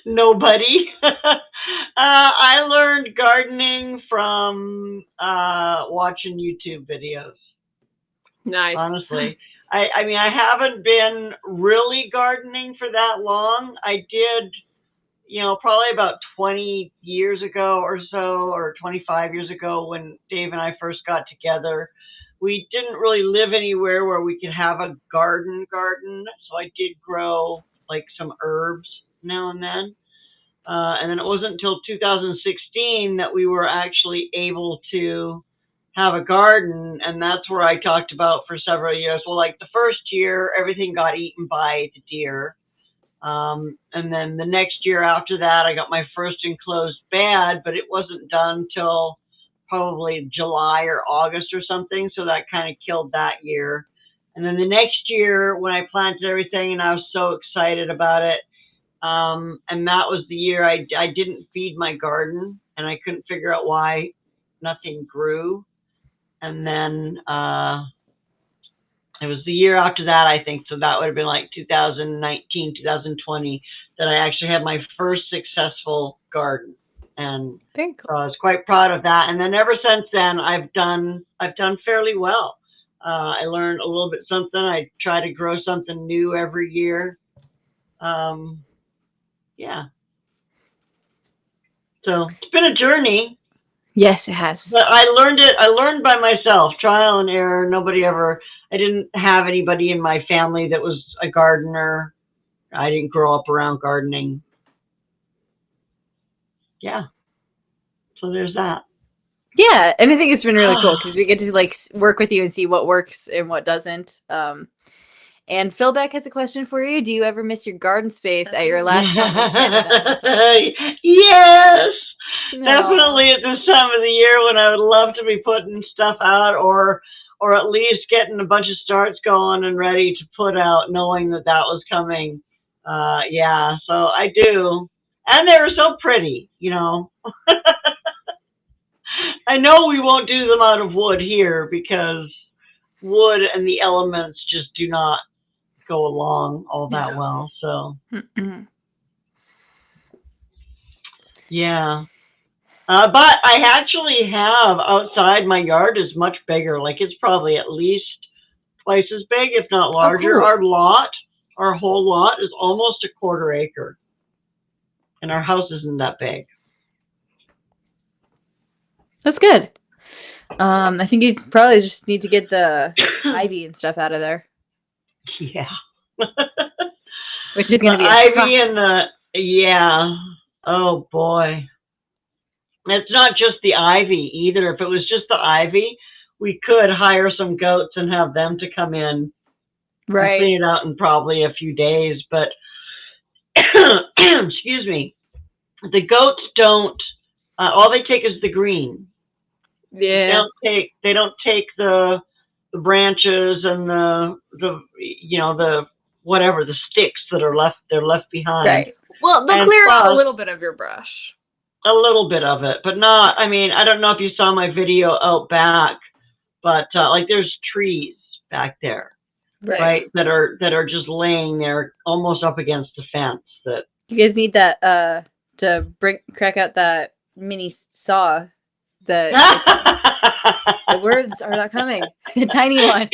Nobody. I learned gardening from watching YouTube videos. Nice. Honestly. I mean, I haven't been really gardening for that long. I did, probably about 20 years ago or so, or 25 years ago, when Dave and I first got together. We didn't really live anywhere where we could have a garden. So I did grow like some herbs now and then. And then it wasn't until 2016 that we were actually able to have a garden. And that's where I talked about for several years. Well, like the first year, everything got eaten by the deer. And then the next year after that, I got my first enclosed bed, but it wasn't done till probably July or August or something. So that kind of killed that year. And then the next year, when I planted everything and I was so excited about it, and that was the year I didn't feed my garden, and I couldn't figure out why nothing grew. And then it was the year after that, I think. So that would have been like 2019, 2020, that I actually had my first successful garden. And Very cool. So I was quite proud of that. And then ever since then, I've done fairly well. I learned a little bit something. I try to grow something new every year. Yeah. So it's been a journey. Yes, it has. But I learned by myself, trial and error. I didn't have anybody in my family that was a gardener. I didn't grow up around gardening. Yeah. So there's that. Yeah, and I think it's been really cool because we get to like work with you and see what works and what doesn't. And Phil Beck has a question for you. Do you ever miss your garden space at your last home in Canada? Yes. No. Definitely at this time of the year when I would love to be putting stuff out or at least getting a bunch of starts going and ready to put out, knowing that was coming. Yeah, so I do. And they were so pretty, you know. I know we won't do them out of wood here because wood and the elements just do not go along all that well. So, yeah. But I actually have outside, my yard is much bigger. Like it's probably at least twice as big, if not larger. Oh, cool. Our whole lot is almost a quarter acre. And our house isn't that big. That's good. I think you probably just need to get the ivy and stuff out of there. Yeah. Which is going to be a ivy process. and yeah. Oh boy. It's not just the ivy either. If it was just the ivy, we could hire some goats and have them to come in and clean it out in probably a few days. But excuse me, the goats don't. All they take is the green. Yeah. They don't take the branches and the whatever, the sticks that are left. They're left behind. Right. Well, they'll clear out a little bit of your brush. A little bit of it, but not. I mean, I don't know if you saw my video out back, but like there's trees back there, right? That are just laying there almost up against the fence. That you guys need that to crack out that mini saw. The words are not coming. The tiny one.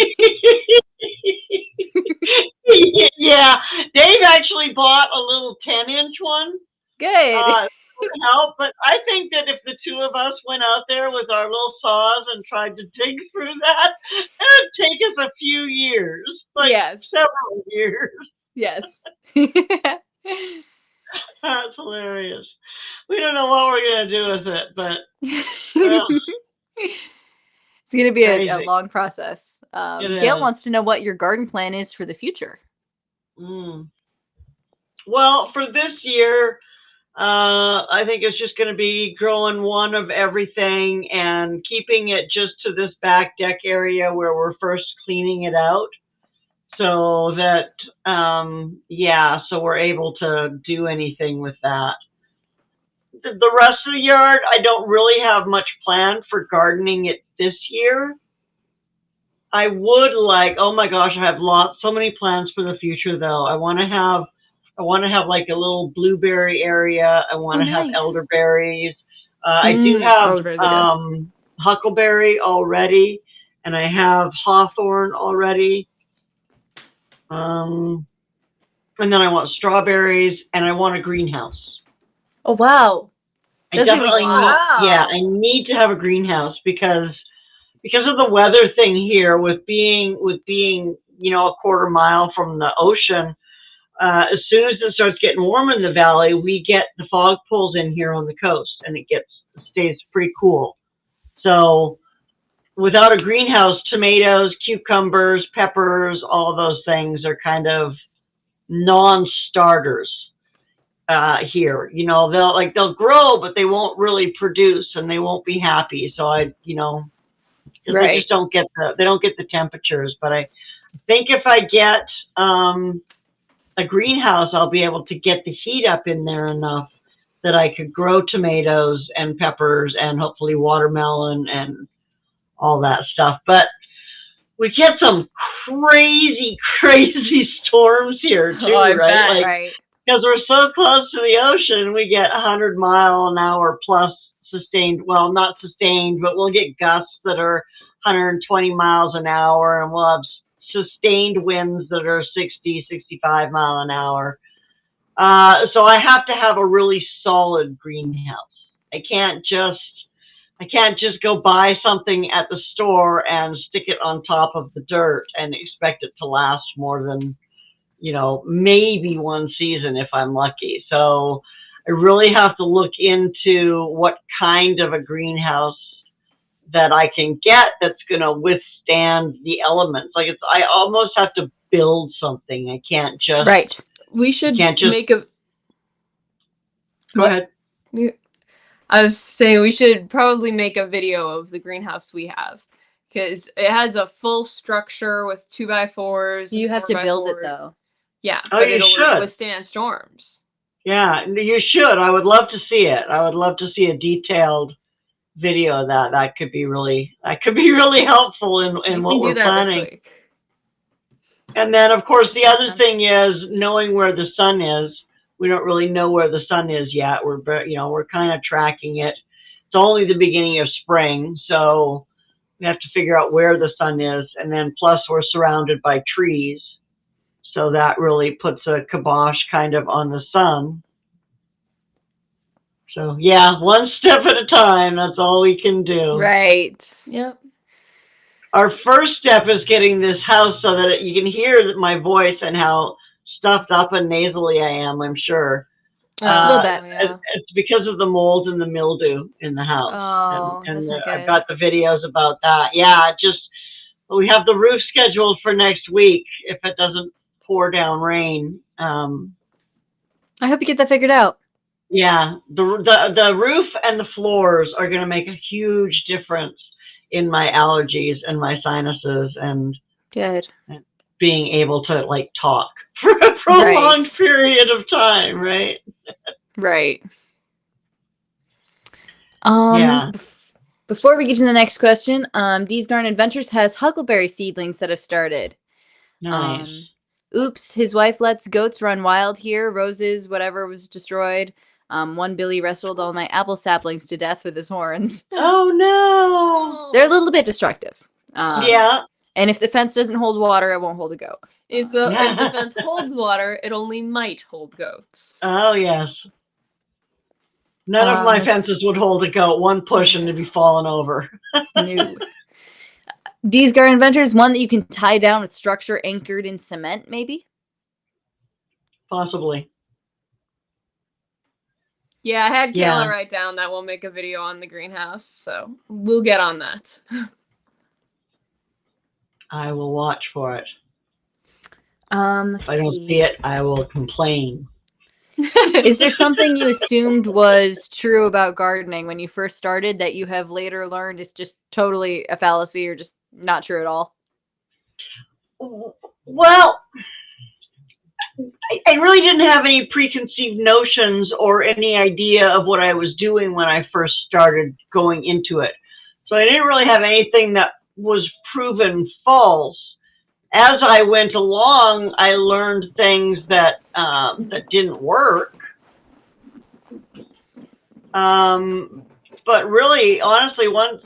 Yeah, Dave actually bought a little 10-inch one. Good. Help, but I think that if the two of us went out there with our little saws and tried to dig through that, it would take us a few years. Like several years. Yes. That's hilarious. We don't know what we're going to do with it, but it's going to be a long process. Gail wants to know what your garden plan is for the future. Well, for this year, I think it's just going to be growing one of everything and keeping it just to this back deck area where we're first cleaning it out. So that, so we're able to do anything with that. The rest of the yard, I don't really have much planned for gardening it this year. I would like, oh my gosh, I have so many plans for the future though. I want to have like a little blueberry area. I want to have elderberries. I do have huckleberry already, and I have hawthorn already. And then I want strawberries, and I want a greenhouse. Oh wow! I need to have a greenhouse because of the weather thing here. With being a quarter mile from the ocean. As soon as it starts getting warm in the valley, the fog pulls in here on the coast, and it stays pretty cool. So without a greenhouse, tomatoes, cucumbers, peppers, all those things are kind of non-starters here. They'll grow, but they won't really produce, and they won't be happy. So they just don't get the temperatures. But I think if I get a greenhouse, I'll be able to get the heat up in there enough that I could grow tomatoes and peppers and hopefully watermelon and all that stuff. But we get some crazy storms here too, right? Because we're so close to the ocean, we get 100-mile-an-hour plus sustained. Well, not sustained, but we'll get gusts that are 120 miles an hour, and we'll have sustained winds that are 60, 65 mile an hour. So I have to have a really solid greenhouse. I can't just I can't just go buy something at the store and stick it on top of the dirt and expect it to last more than, maybe one season if I'm lucky. So I really have to look into what kind of a greenhouse that I can get that's going to withstand the elements. Like I almost have to build something. I can't just. Right. We should can't just make a. Go ahead. I was saying we should probably make a video of the greenhouse we have, because it has a full structure with 2x4s. You have to build it though. Yeah, Oh, but you it'll should. withstand storms. Yeah, you should. I would love to see it. I would love to see a detailed video of that. That could be really helpful in what we're planning. And then, of course, the other thing is knowing where the sun is. We don't really know where the sun is yet. We're kind of tracking it. It's only the beginning of spring, so we have to figure out where the sun is. And then plus we're surrounded by trees. So that really puts a kibosh kind of on the sun. So yeah, one step at a time. That's all we can do. Right. Yep. Our first step is getting this house so that you can hear my voice and how stuffed up and nasally I am, I'm sure. A little bit, yeah. It's because of the mold and the mildew in the house. Oh, that's not good. I've got the videos about that. Yeah, we have the roof scheduled for next week if it doesn't pour down rain. I hope you get that figured out. Yeah, the roof and the floors are going to make a huge difference in my allergies and my sinuses and good being able to like talk for a prolonged period of time, right? Right. Yeah. Before we get to the next question, Dee's Garden Adventures has huckleberry seedlings that have started. Nice. Oops, his wife lets goats run wild here. Roses, whatever was destroyed. One Billy wrestled all my apple saplings to death with his horns. Oh no! They're a little bit destructive. Yeah. And if the fence doesn't hold water, it won't hold a goat. If the fence holds water, it only might hold goats. Oh yes. None of my fences would hold a goat. One push and it'd be falling over. No. Dee's Garden Adventures, one that you can tie down with structure anchored in cement, maybe? Possibly. Yeah, I had Kayla write down that we'll make a video on the greenhouse, so we'll get on that. I will watch for it. If I don't see it, I will complain. Is there something you assumed was true about gardening when you first started that you have later learned is just totally a fallacy or just not true at all? Well, I really didn't have any preconceived notions or any idea of what I was doing when I first started going into it. So I didn't really have anything that was proven false. As I went along, I learned things that didn't work. But really, honestly, once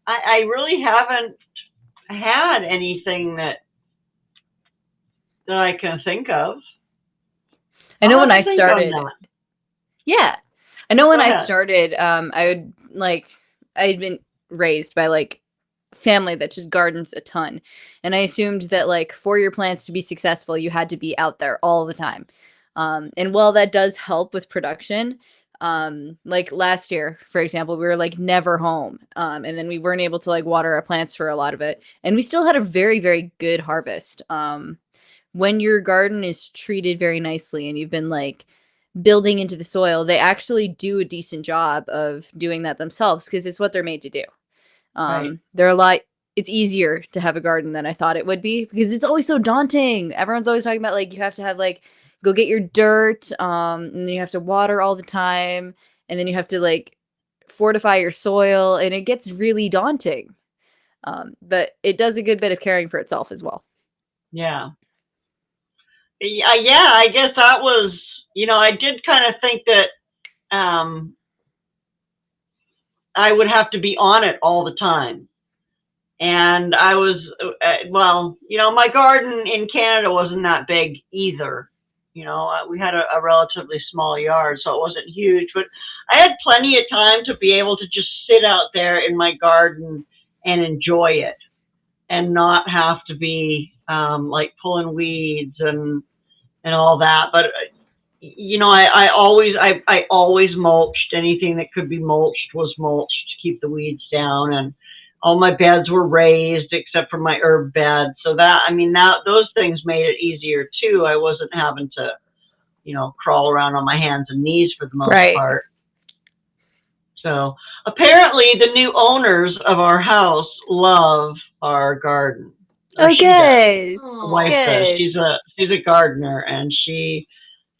I really haven't had anything that I can think of. I know when I started. Yeah. I know when I started, I'd been raised by family that just gardens a ton. And I assumed that for your plants to be successful, you had to be out there all the time. And while that does help with production, last year, for example, we were never home. And then we weren't able to water our plants for a lot of it. And we still had a very, very good harvest. When your garden is treated very nicely and you've been building into the soil, they actually do a decent job of doing that themselves because it's what they're made to do. It's easier to have a garden than I thought it would be because it's always so daunting. Everyone's always talking about you have to have go get your dirt, and then you have to water all the time, and then you have to fortify your soil, and it gets really daunting. But it does a good bit of caring for itself as well. Yeah. Yeah, I guess that was, I did kind of think that I would have to be on it all the time. And I was, my garden in Canada wasn't that big either. we had a relatively small yard, so it wasn't huge, but I had plenty of time to be able to just sit out there in my garden and enjoy it and not have to be like pulling weeds and all that. But I always mulched. Anything that could be mulched was mulched to keep the weeds down, and all my beds were raised except for my herb bed. So those things made it easier too. I wasn't having to, crawl around on my hands and knees for the most Right. part. So apparently the new owners of our house love our garden. Okay. My wife does. She's a gardener, and she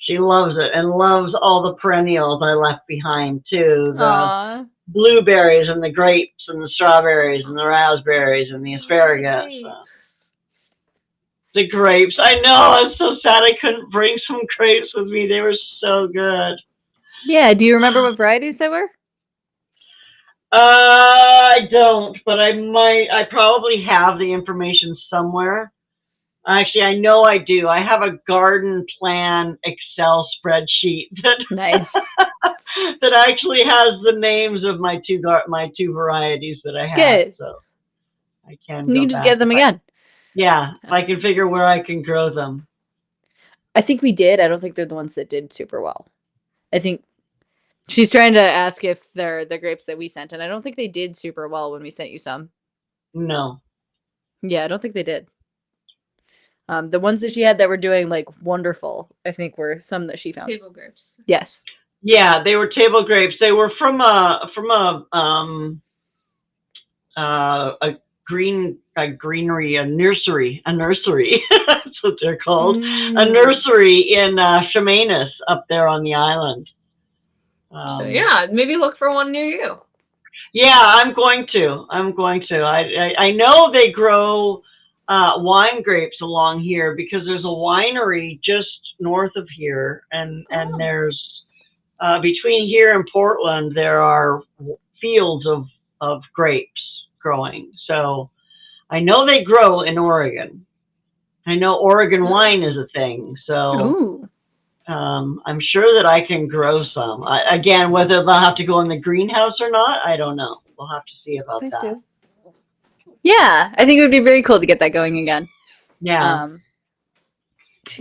loves it and loves all the perennials I left behind too. The blueberries and the grapes and the strawberries and the raspberries and the asparagus. The grapes. I know. I'm so sad I couldn't bring some grapes with me. They were so good. Yeah. Do you remember what varieties they were? I don't, but I probably have the information somewhere. Actually, I know I do. I have a garden plan Excel spreadsheet Nice. that actually has the names of my two varieties that I have. Good. So I can. You can just get them again. If I can figure where I can grow them. I think we did. I don't think they're the ones that did super well. I think she's trying to ask if they're the grapes that we sent, and I don't think they did super well when we sent you some. No. Yeah, I don't think they did. The ones that she had that were doing like wonderful, I think, were some that she found. Table grapes. Yes. Yeah, they were table grapes. They were from a greenery, a nursery. That's what they're called. A nursery in Chemainus up there on the island. So yeah, maybe look for one near you. Yeah, I'm going to. I know they grow wine grapes along here because there's a winery just north of here, and there's between here and Portland there are fields of grapes growing. So I know they grow in Oregon. I know Oregon wine is a thing. So I'm sure that I can grow some. Again, whether they'll have to go in the greenhouse or not, I don't know. We'll have to see about that. Yeah, I think it would be very cool to get that going again. Yeah.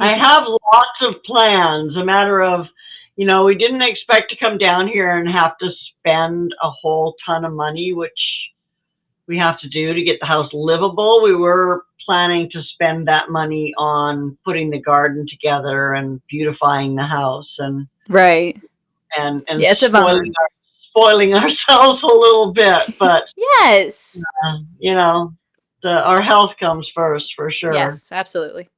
I have lots of plans. A matter of, we didn't expect to come down here and have to spend a whole ton of money, which we have to do to get the house livable. We were planning to spend that money on putting the garden together and beautifying the house and right. And yeah, it's spoiling ourselves a little bit, but yes, our health comes first for sure. Yes, absolutely.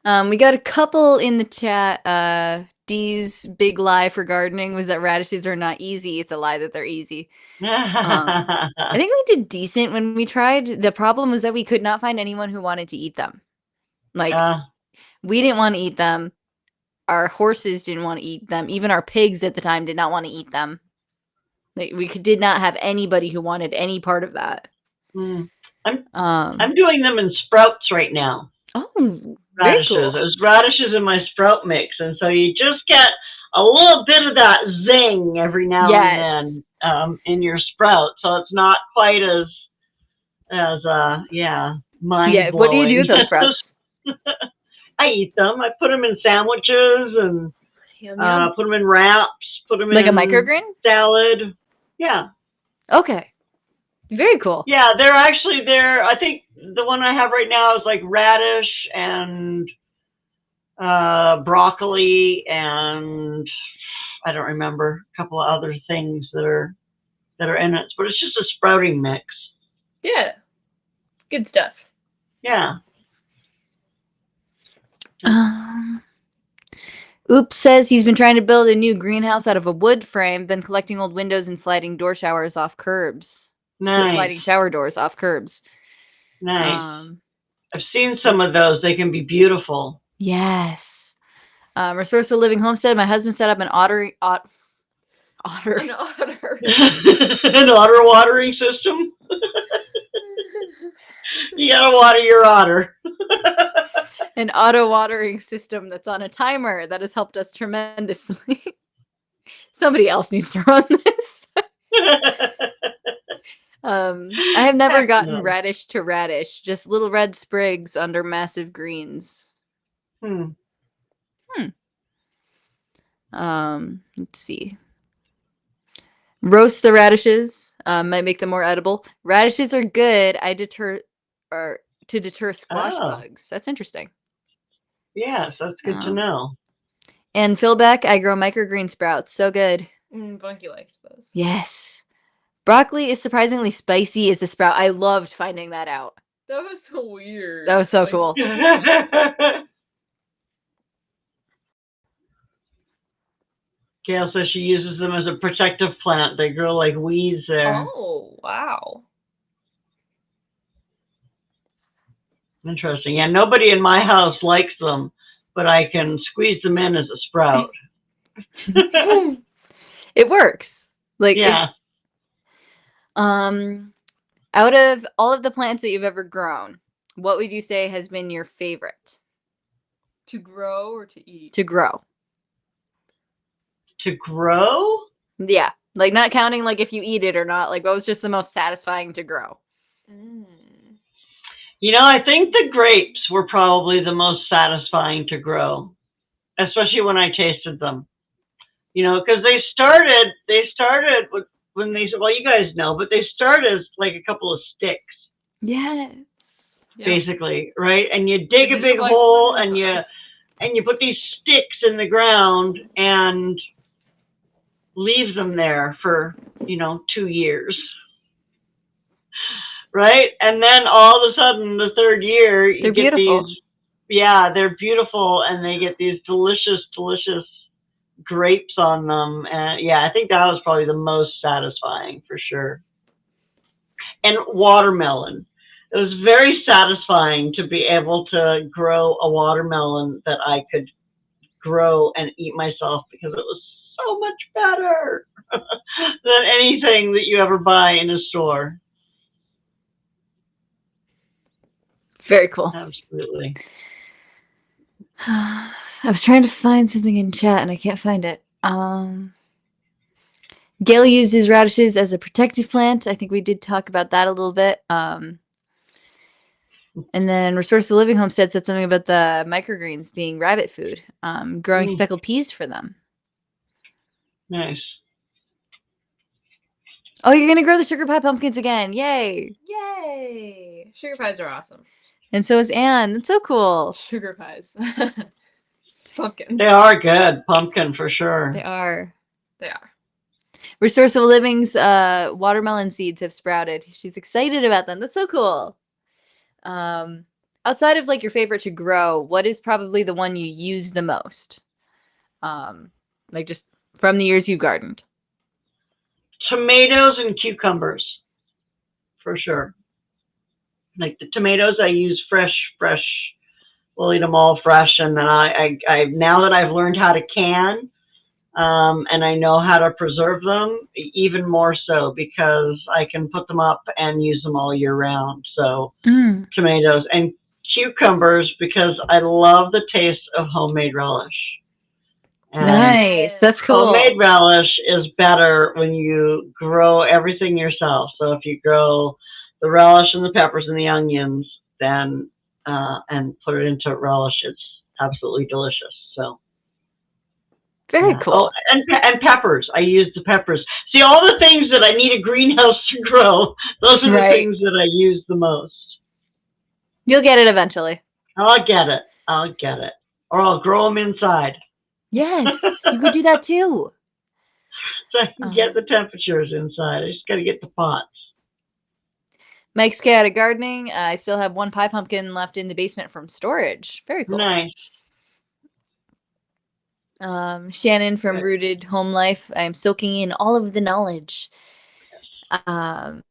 We got a couple in the chat. Dee's big lie for gardening was that radishes are not easy. It's a lie that they're easy. I think we did decent when we tried. The problem was that we could not find anyone who wanted to eat them. Like, we didn't want to eat them. Our horses didn't want to eat them. Even our pigs at the time did not want to eat them. Like, we did not have anybody who wanted any part of that. I'm doing them in sprouts right now. Oh, radishes. Cool. There's radishes in my sprout mix, and so you just get a little bit of that zing every now and then in your sprout. So it's not quite as mind blowing. Yeah. What do you do with those sprouts? I eat them. I put them in sandwiches and put them in wraps. Put them like in a microgreen salad. Yeah. Okay. Very cool. Yeah, they're actually there. I think the one I have right now is like radish and broccoli and I don't remember a couple of other things that are in it, but it's just a sprouting mix. Yeah, good stuff. Yeah. Oops says he's been trying to build a new greenhouse out of a wood frame, been collecting old windows and sliding door showers off curbs. Nice. Sliding shower doors off curbs. Nice. I've seen some of those. They can be beautiful. Yes. Resourceful Living Homestead. My husband set up an otter. An otter. An otter watering system. You gotta water your otter. an auto watering system that's on a timer that has helped us tremendously. Somebody else needs to run this. I have never gotten Excellent. radish to radish, just little red sprigs under massive greens. Let's see. Roast the radishes. Might make them more edible. Radishes are good. To deter squash bugs. That's interesting. Yes, that's good to know. And Philbeck, I grow microgreen sprouts. So good. Bunky liked those. Yes. Broccoli is surprisingly spicy as a sprout. I loved finding that out. That was so weird. That was so cool. Gail says she uses them as a protective plant. They grow like weeds there. Oh, wow. Interesting. Yeah, nobody in my house likes them, but I can squeeze them in as a sprout. It works. Like, yeah. Out of all of the plants that you've ever grown, what would you say has been your favorite? To grow or to eat? To grow. To grow? Yeah. Like, not counting, like, if you eat it or not. Like, what was just the most satisfying to grow? You know, I think the grapes were probably the most satisfying to grow, especially when I tasted them. You know, because they started with, when they, well, you guys know, but they started as like a couple of sticks. Yes. Basically, right? And you dig a big hole and you put these sticks in the ground and leave them there for, 2 years. Right? And then all of a sudden, the third year, you get beautiful. these, they're beautiful, and they get these delicious, delicious grapes on them. And I think that was probably the most satisfying for sure. And watermelon. It was very satisfying to be able to grow a watermelon that I could grow and eat myself, because it was so much better than anything that you ever buy in a store. Very cool. Absolutely. I was trying to find something in chat and I can't find it. Gail uses radishes as a protective plant. I think we did talk about that a little bit. And then Resourceful Living Homestead said something about the microgreens being rabbit food. Growing speckled peas for them. Nice. Oh, you're gonna grow the sugar pie pumpkins again! Yay! Yay! Sugar pies are awesome. And so is Anne. That's so cool. Sugar pies. Pumpkins. They are good. Pumpkin for sure. They are. They are. Resourceful Living's watermelon seeds have sprouted. She's excited about them. That's so cool. Outside of like your favorite to grow, what is probably the one you use the most? Like just from the years you've gardened. Tomatoes and cucumbers, for sure. Like the tomatoes, I use fresh. We'll eat them all fresh, and then I now that I've learned how to can, and I know how to preserve them, even more so, because I can put them up and use them all year round. So tomatoes and cucumbers, because I love the taste of homemade relish. And nice. That's cool. Homemade relish is better when you grow everything yourself. So if you grow the relish and the peppers and the onions, then and put it into relish, it's absolutely delicious. So very cool. Oh, and peppers. I use the peppers. See, all the things that I need a greenhouse to grow, those are the things that I use the most. You'll get it eventually. I'll get it. Or I'll grow them inside. Yes, you could do that too. So I can get the temperatures inside. I just got to get the pots. Mike's Chaotic Gardening. I still have one pie pumpkin left in the basement from storage. Very cool. Nice. Shannon from Rooted Home Life. I'm soaking in all of the knowledge. So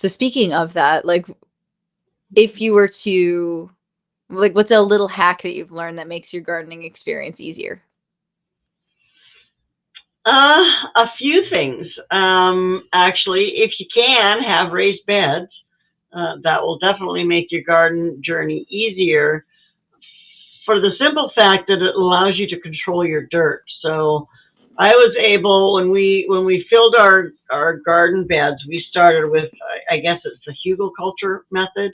speaking of that, like, if you were to, like, what's a little hack that you've learned that makes your gardening experience easier? A few things. Actually, if you can have raised beds, that will definitely make your garden journey easier. for the simple fact that it allows you to control your dirt. So I was able, when we filled our garden beds, we started with, I guess it's the hugelkultur method,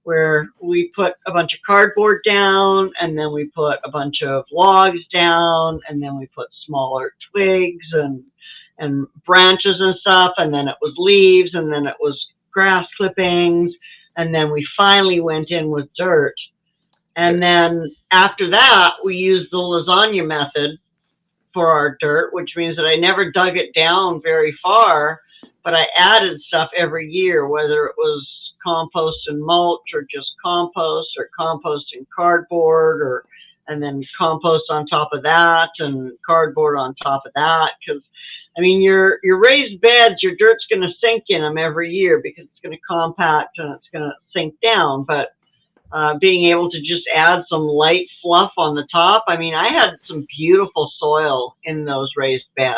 where we put a bunch of cardboard down, and then we put a bunch of logs down, and then we put smaller twigs and branches and stuff, and then it was leaves, and then it was grass clippings, and then we finally went in with dirt. And then after that, we used the lasagna method for our dirt, which means that I never dug it down very far, but I added stuff every year, whether it was compost and mulch, or just compost, or compost and cardboard, or and then compost on top of that, and cardboard on top of that. Because I mean, your raised beds, your dirt's going to sink in them every year because it's going to compact and it's going to sink down. But being able to just add some light fluff on the top. I mean, I had some beautiful soil in those raised beds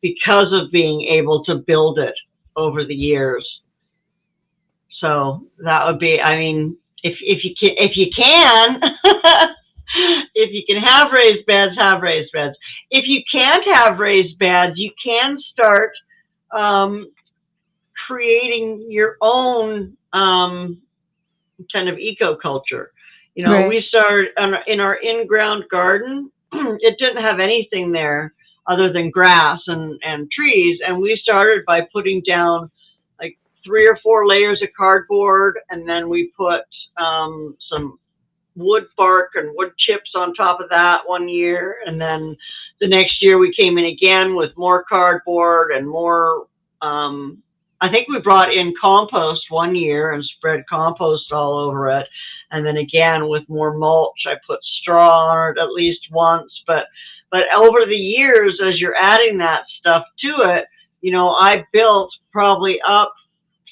because of being able to build it over the years. So that would be, I mean, if you can, if you can have raised beds, have raised beds. If you can't have raised beds, you can start creating your own kind of eco-culture. You know, right. We started in our in-ground garden. It didn't have anything there other than grass and trees. And we started by putting down like 3 or 4 layers of cardboard. And then we put some wood bark and wood chips on top of that one year. And then the next year we came in again with more cardboard and more, I think we brought in compost one year and spread compost all over it. And then again, with more mulch, I put straw on it at least once. But over the years, as you're adding that stuff to it, you know, I built probably up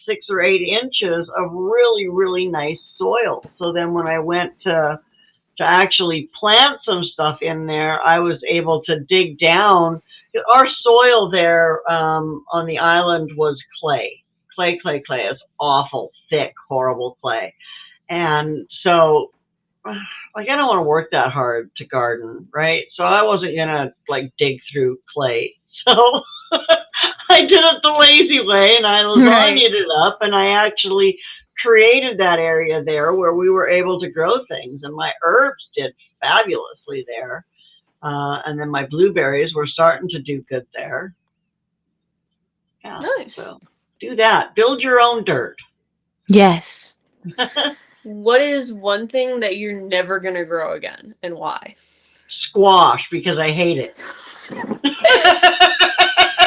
6 or 8 inches of really, really nice soil. So then when I went to actually plant some stuff in there, I was able to dig down. Our soil there on the island was clay. It's awful, thick, horrible clay. And so, like, I don't want to work that hard to garden, right? So I wasn't going to, like, dig through clay. So I did it the lazy way, and I lasagnaed it up, and I actually created that area there where we were able to grow things. And my herbs did fabulously there. And then my blueberries were starting to do good there. Yeah, nice. So do that. Build your own dirt. Yes. What is one thing that you're never going to grow again, and why? Squash, because I hate it.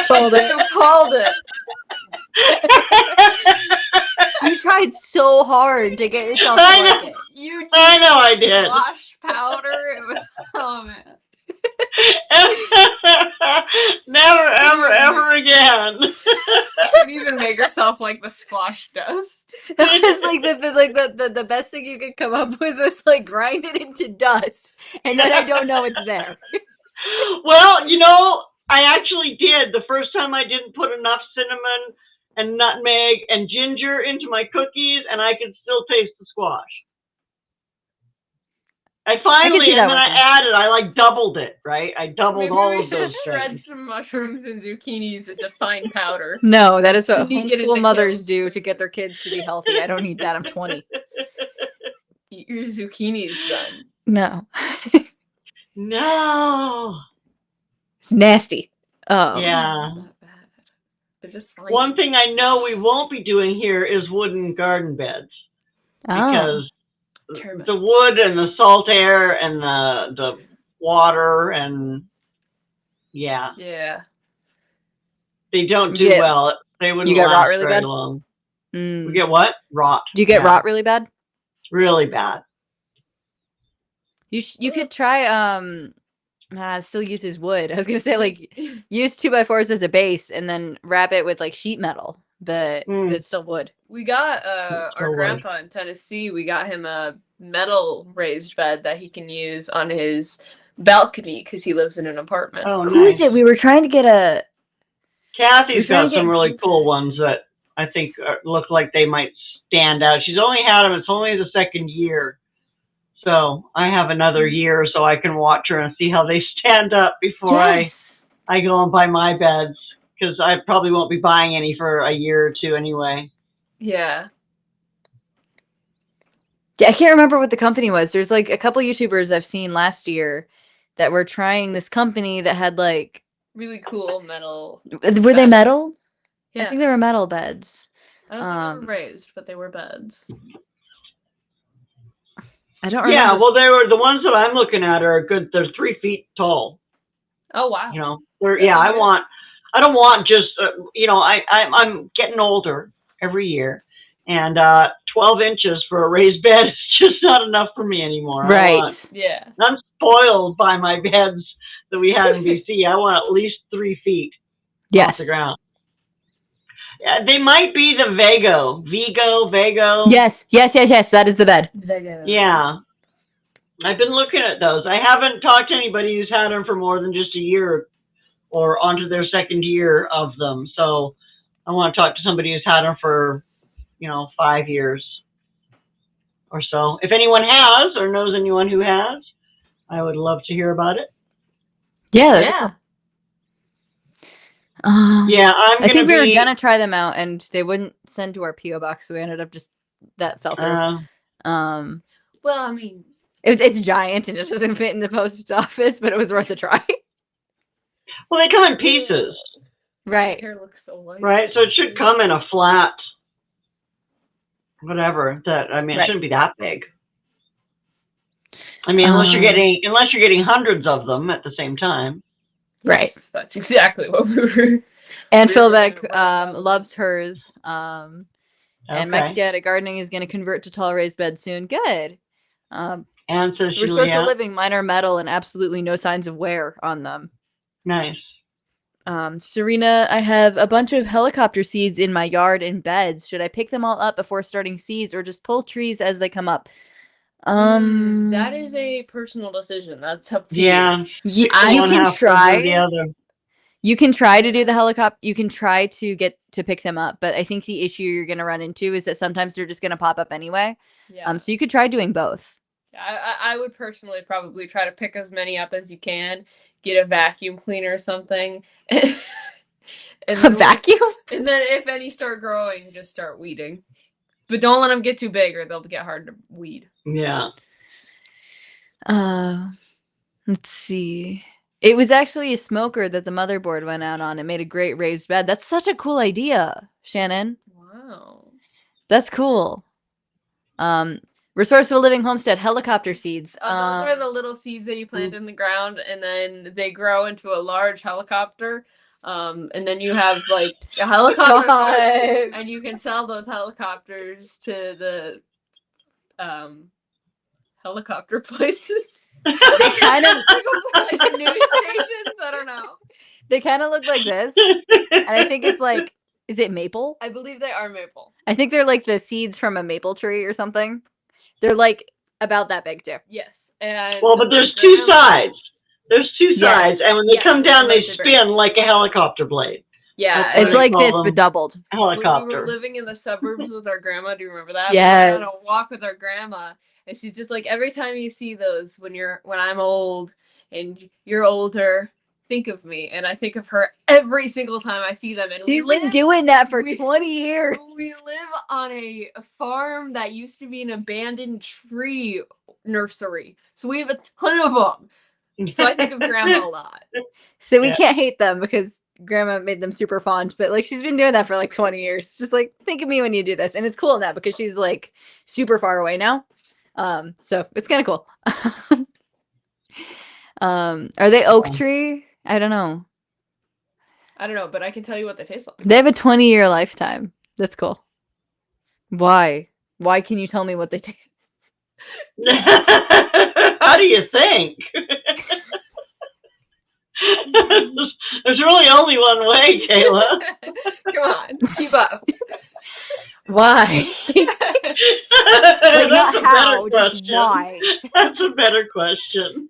Called it. You tried so hard to get yourself to like it. I know I did. Squash powder. Oh, man. Never, ever again. You can even make yourself like the squash dust. That was like the best thing you could come up with was like grind it into dust, and then I don't know it's there. Well, you know, I actually did. The first time I didn't put enough cinnamon and nutmeg and ginger into my cookies, and I could still taste the squash. I finally, and then I like doubled it, right? I doubled all of those. Shred some mushrooms and zucchinis into fine powder. No, that is what homeschool mothers do to get their kids to be healthy. I don't need that. I'm 20. Eat your zucchinis then. No. No. It's nasty. Yeah. They're just one thing I know we won't be doing here is wooden garden beds. Because termites. The wood and the salt air and the water and yeah, they don't do well. They wouldn't. You get last rot really very bad. Long. We get what? Rot. Do you get rot really bad? Really bad. You could try still uses wood. I was gonna say like use 2x4s as a base and then wrap it with like sheet metal, but it's still wood. We got our grandpa in Tennessee. We got him a metal raised bed that he can use on his balcony because he lives in an apartment. Oh, Who is it? We were trying to get a. Kathy's got some really cool ones that I think look like they might stand out. She's only had them. It's only the second year, So I have another year so I can watch her and see how they stand up before Yes. I go and buy my beds, because I probably won't be buying any for a year or two anyway. Yeah. Yeah, I can't remember what the company was. There's like a couple YouTubers I've seen last year that were trying this company that had like Really cool metal. were they beds. metal? I Yeah. think they were metal beds. I don't think they were raised, but they were beds. I don't Yeah, remember. well, they were the ones that I'm looking at are good. They're 3 feet tall. Oh wow. You know, they're That sounds good. I don't want just I'm getting older every year, and 12 inches for a raised bed is just not enough for me anymore. Right. Yeah. I'm spoiled by my beds that we had in BC. I want at least 3 feet off the Yes. ground. Yeah, they might be the Vago. Yes. That is the bed. Yeah. I've been looking at those. I haven't talked to anybody who's had them for more than just a year or onto their second year of them. So I want to talk to somebody who's had them for, 5 years or so. If anyone has or knows anyone who has, I would love to hear about it. Yeah. Yeah. Yeah, I think we were gonna try them out, and they wouldn't send to our PO box, so we ended up that fell through. Well, I mean, it's giant and it doesn't fit in the post office, but it was worth a try. Well, they come in pieces. Right. Hair looks so light. Right, so it should come in a flat, whatever. It shouldn't be that big. I mean, unless you're getting hundreds of them at the same time. Right. Yes, that's exactly what we were. And Philbeck loves hers. And Mike's at gardening is going to convert to tall raised bed soon. Good. And so we're social living. Mine are metal and absolutely no signs of wear on them. Nice. Serena, I have a bunch of helicopter seeds in my yard in beds. Should I pick them all up before starting seeds or just pull trees as they come up? That is a personal decision. That's up to you. You can try. You can try to do the helicopter. You can try to get to pick them up, but I think the issue you're going to run into is that sometimes they're just going to pop up anyway. Yeah. So you could try doing both. I would personally probably try to pick as many up as you can. Get a vacuum cleaner or something. And a vacuum? And then if any start growing, just start weeding. But don't let them get too big or they'll get hard to weed. Yeah. Let's see. It was actually a smoker that the motherboard went out on. It made a great raised bed. That's such a cool idea, Shannon. Wow. That's cool. Resourceful Living Homestead helicopter seeds. Those are the little seeds that you plant in the ground, and then they grow into a large helicopter. And then you have like a helicopter farm, and you can sell those helicopters to the helicopter places. They kind of like news stations. I don't know. They kind of look like this, and I think it's like, is it maple? I believe they are maple. I think they're like the seeds from a maple tree or something. They're like about that big too. Yes, and but there's two sides. There's two sides, and when they come down, they spin like a helicopter blade. Yeah, it's like this but doubled. Helicopter. When we were living in the suburbs with our grandma, do you remember that? Yes. We went on a walk with our grandma, and she's just like, every time you see those, when I'm old and you're older, think of me. And I think of her every single time I see them. And she's been doing that for 20 years. We live on a farm that used to be an abandoned tree nursery, so we have a ton of them. So I think of grandma a lot. So we can't hate them because grandma made them super fond, but like she's been doing that for like 20 years. Just like, think of me when you do this. And it's cool now because she's like super far away now. So it's kind of cool. Are they oak tree? I don't know. But I can tell you what they taste like. They have a 20-year lifetime. That's cool. Why can you tell me what they taste? How do you think? There's really only one way, Kayla. Come on, keep up. Why? That's not a how, better question. Why? That's a better question.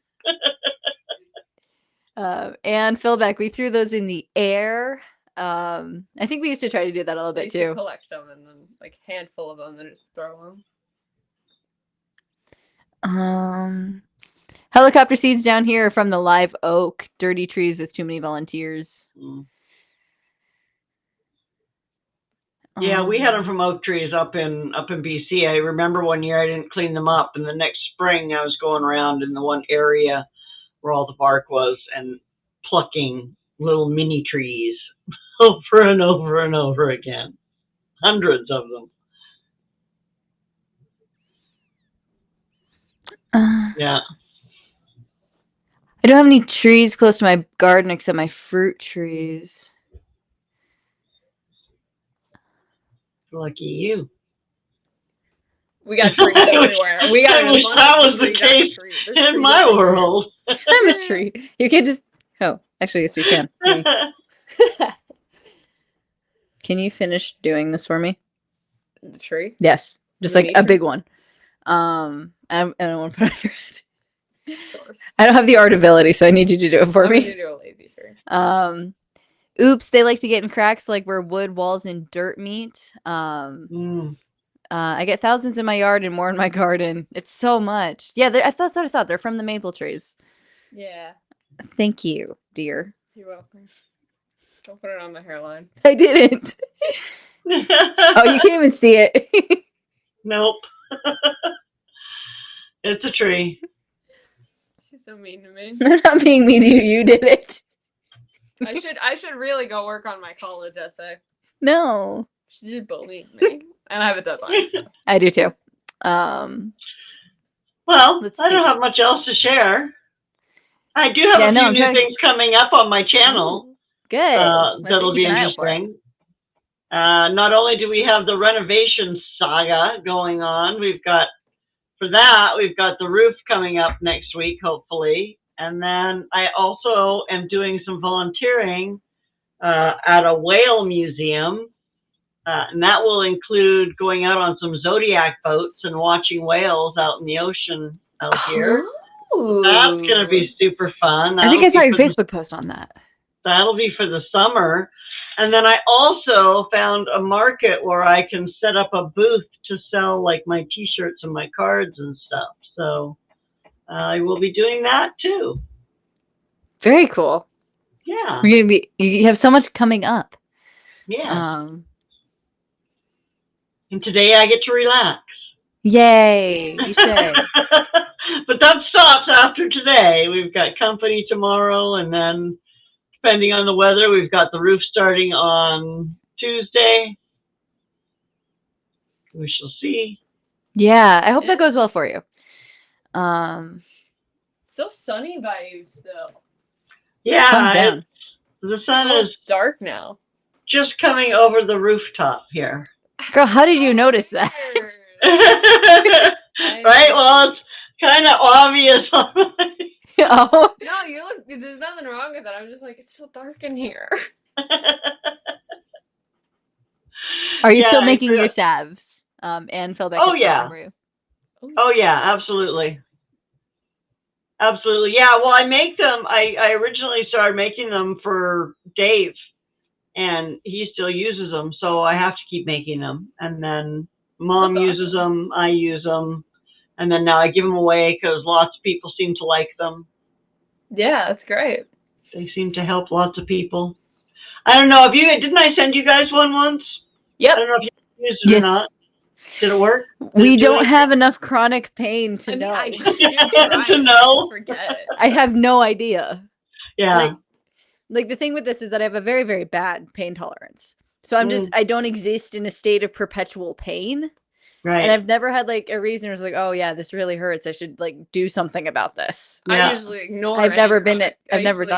And Philbeck, we threw those in the air. I think we used to try to do that a little bit too. Collect them and then like handful of them and just throw them. Helicopter seeds down here are from the live oak. Dirty trees with too many volunteers. Yeah, we had them from oak trees up in BC. I remember one year I didn't clean them up, and the next spring I was going around in the one area where all the bark was and plucking little mini trees over and over and over again. Hundreds of them. Yeah. I don't have any trees close to my garden except my fruit trees. Lucky you. We got trees everywhere. We got an abundance of trees. I'm a tree. There's in trees my everywhere. world. I'm a tree. You can't just. Oh, actually, yes, you can. Can you finish doing this for me? The tree? Yes, just like a big one. I don't want to put it on your head. I don't have the art ability, so I need you to do it for me. I'm gonna do a lazy tree. Oops, they like to get in cracks like where wood, walls, and dirt meet. I get thousands in my yard and more in my garden. It's so much. Yeah, that's what I thought. They're from the maple trees. Yeah. Thank you, dear. You're welcome. Don't put it on the hairline. I didn't. Oh, you can't even see it. Nope. It's a tree. She's so mean to me. I'm not being mean to you. You did it. I should really go work on my college essay. No. She did bully me. And I have a deadline. So. I do too. Well, I don't have much else to share. I do have a few new things coming up on my channel. Good. That'll be interesting. Not only do we have the renovation saga going on, we've got the roof coming up next week, hopefully. And then I also am doing some volunteering at a whale museum. And that will include going out on some Zodiac boats and watching whales out in the ocean out here. Ooh. That's going to be super fun. I think I saw your Facebook post on that. That'll be for the summer. And then I also found a market where I can set up a booth to sell like my t-shirts and my cards and stuff. So I will be doing that too. Very cool. Yeah. You have so much coming up. Yeah. And today I get to relax. Yay, you say. But that stops after today. We've got company tomorrow, and then depending on the weather, we've got the roof starting on Tuesday. We shall see. Yeah, I hope that goes well for you. So sunny by you still. Yeah. Sun's down. The sun is dark now. Just coming over the rooftop here. Girl, how did you notice that? Right? Well, it's kind of obvious. Oh. No, you look. There's nothing wrong with that. I'm just like, it's so dark in here. Are you still making your salves? And Phil Beck. Oh yeah. Oh yeah, absolutely. Absolutely. Yeah. Well, I make them. I originally started making them for Dave, and he still uses them, so I have to keep making them. And then Mom uses them. I use them. And then now I give them away because lots of people seem to like them. Yeah, that's great. They seem to help lots of people. I don't know if didn't I send you guys one once? Yep. I don't know if you used it or not. Did it work? We don't have enough chronic pain to know. To know. Forget. I have no idea. Yeah. Like the thing with this is that I have a very, very bad pain tolerance. So I don't exist in a state of perpetual pain. Right. And I've never had like a reason where it's like, oh yeah, this really hurts. I should like do something about this. Yeah. I usually ignore. I've never done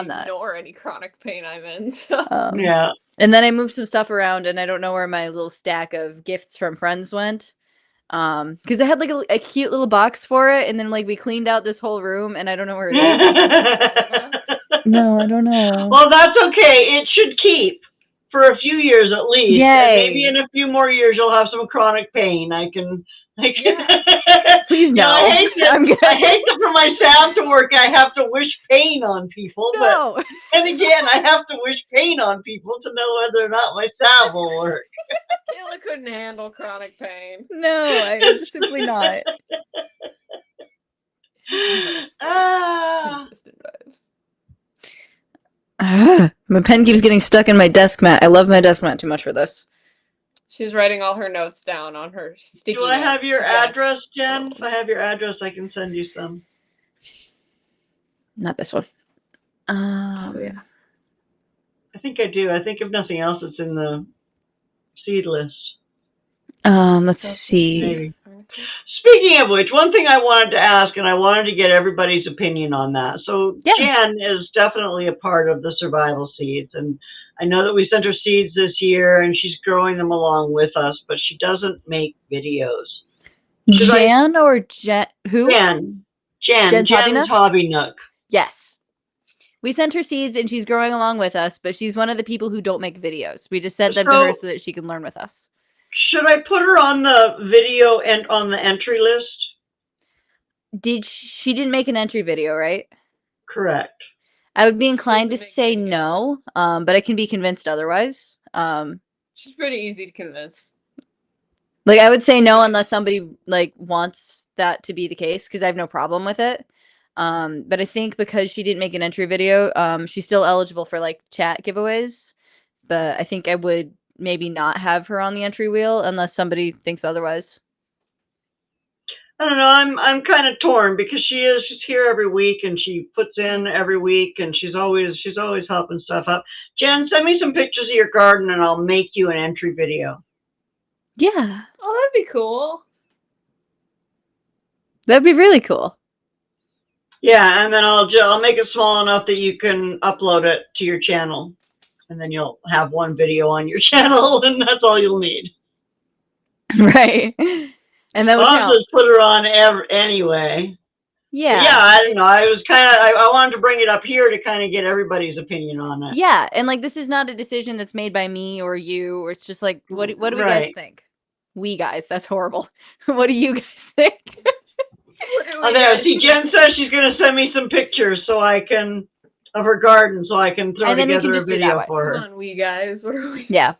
that. Ignore any chronic pain I'm in. So. Yeah. And then I moved some stuff around, and I don't know where my little stack of gifts from friends went. Because I had like a cute little box for it, and then like we cleaned out this whole room, and I don't know where it is. No, I don't know. Well, that's okay. It should keep for a few years at least. Yay. And maybe in a few more years you'll have some chronic pain. Yeah. Please no. I hate that for my salve to work. I have to wish pain on people. No. But, and again, I have to wish pain on people to know whether or not my salve will work. Kayla couldn't handle chronic pain. No, I just simply not. Ah. Consistent vibes. My pen keeps getting stuck in my desk mat. I love my desk mat too much for this. She's writing all her notes down on her sticky Do I have notes. your address, Jen? If I have your address, I can send you some. Not this one. Oh, yeah. I think I do. I think if nothing else, it's in the seed list. Let's see. Maybe. Speaking of which, one thing I wanted to ask, and I wanted to get everybody's opinion on that. So Yeah. Jen is definitely a part of the survival seeds, and I know that we sent her seeds this year, and she's growing them along with us, but she doesn't make videos. Jan or Jen? Who? Jen's Hobby Nook. Yes. We sent her seeds and she's growing along with us, but she's one of the people who don't make videos. We just sent them to her so that she can learn with us. Should I put her on the video and on the entry list? She didn't make an entry video, right? Correct. I would be inclined to say no, but I can be convinced otherwise. She's pretty easy to convince. Like, I would say no unless somebody like wants that to be the case, because I have no problem with it. But I think because she didn't make an entry video, she's still eligible for like chat giveaways. But I think I would maybe not have her on the entry wheel unless somebody thinks otherwise. I don't know. I'm kind of torn because she's here every week and she puts in every week and she's always helping stuff up. Jen, send me some pictures of your garden and I'll make you an entry video. Yeah. Oh, that'd be cool. That'd be really cool. Yeah, and then I'll make it small enough that you can upload it to your channel, and then you'll have one video on your channel, and that's all you'll need. Right. And then I'll just put her on anyway. Yeah. But yeah, I don't know. I was I wanted to bring it up here to kind of get everybody's opinion on it. Yeah, and like this is not a decision that's made by me or you, or it's just like what do we guys think? We guys, that's horrible. What do you guys think? See, Jen says she's going to send me some pictures of her garden so I can throw together a video for her. Come on, we guys. What are we? Yeah.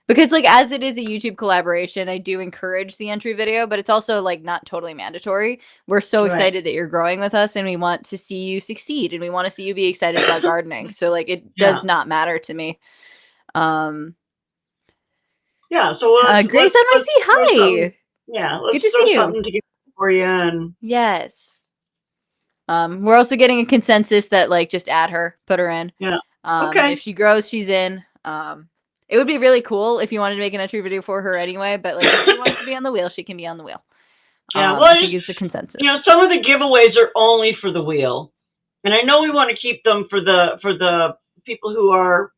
Because like as it is a YouTube collaboration, I do encourage the entry video, but it's also like not totally mandatory. We're so excited that you're growing with us and we want to see you succeed and we want to see you be excited about gardening. So like it does not matter to me. Yeah, so Grace NYC, hi. Yeah, good to see you. Something together for you and yes. We're also getting a consensus that like just add her, put her in. Yeah. Okay. If she grows, she's in. It would be really cool if you wanted to make an entry video for her anyway, but like if she wants to be on the wheel, she can be on the wheel. Yeah, well, I think is the consensus. You know, some of the giveaways are only for the wheel, and I know we want to keep them for the people who are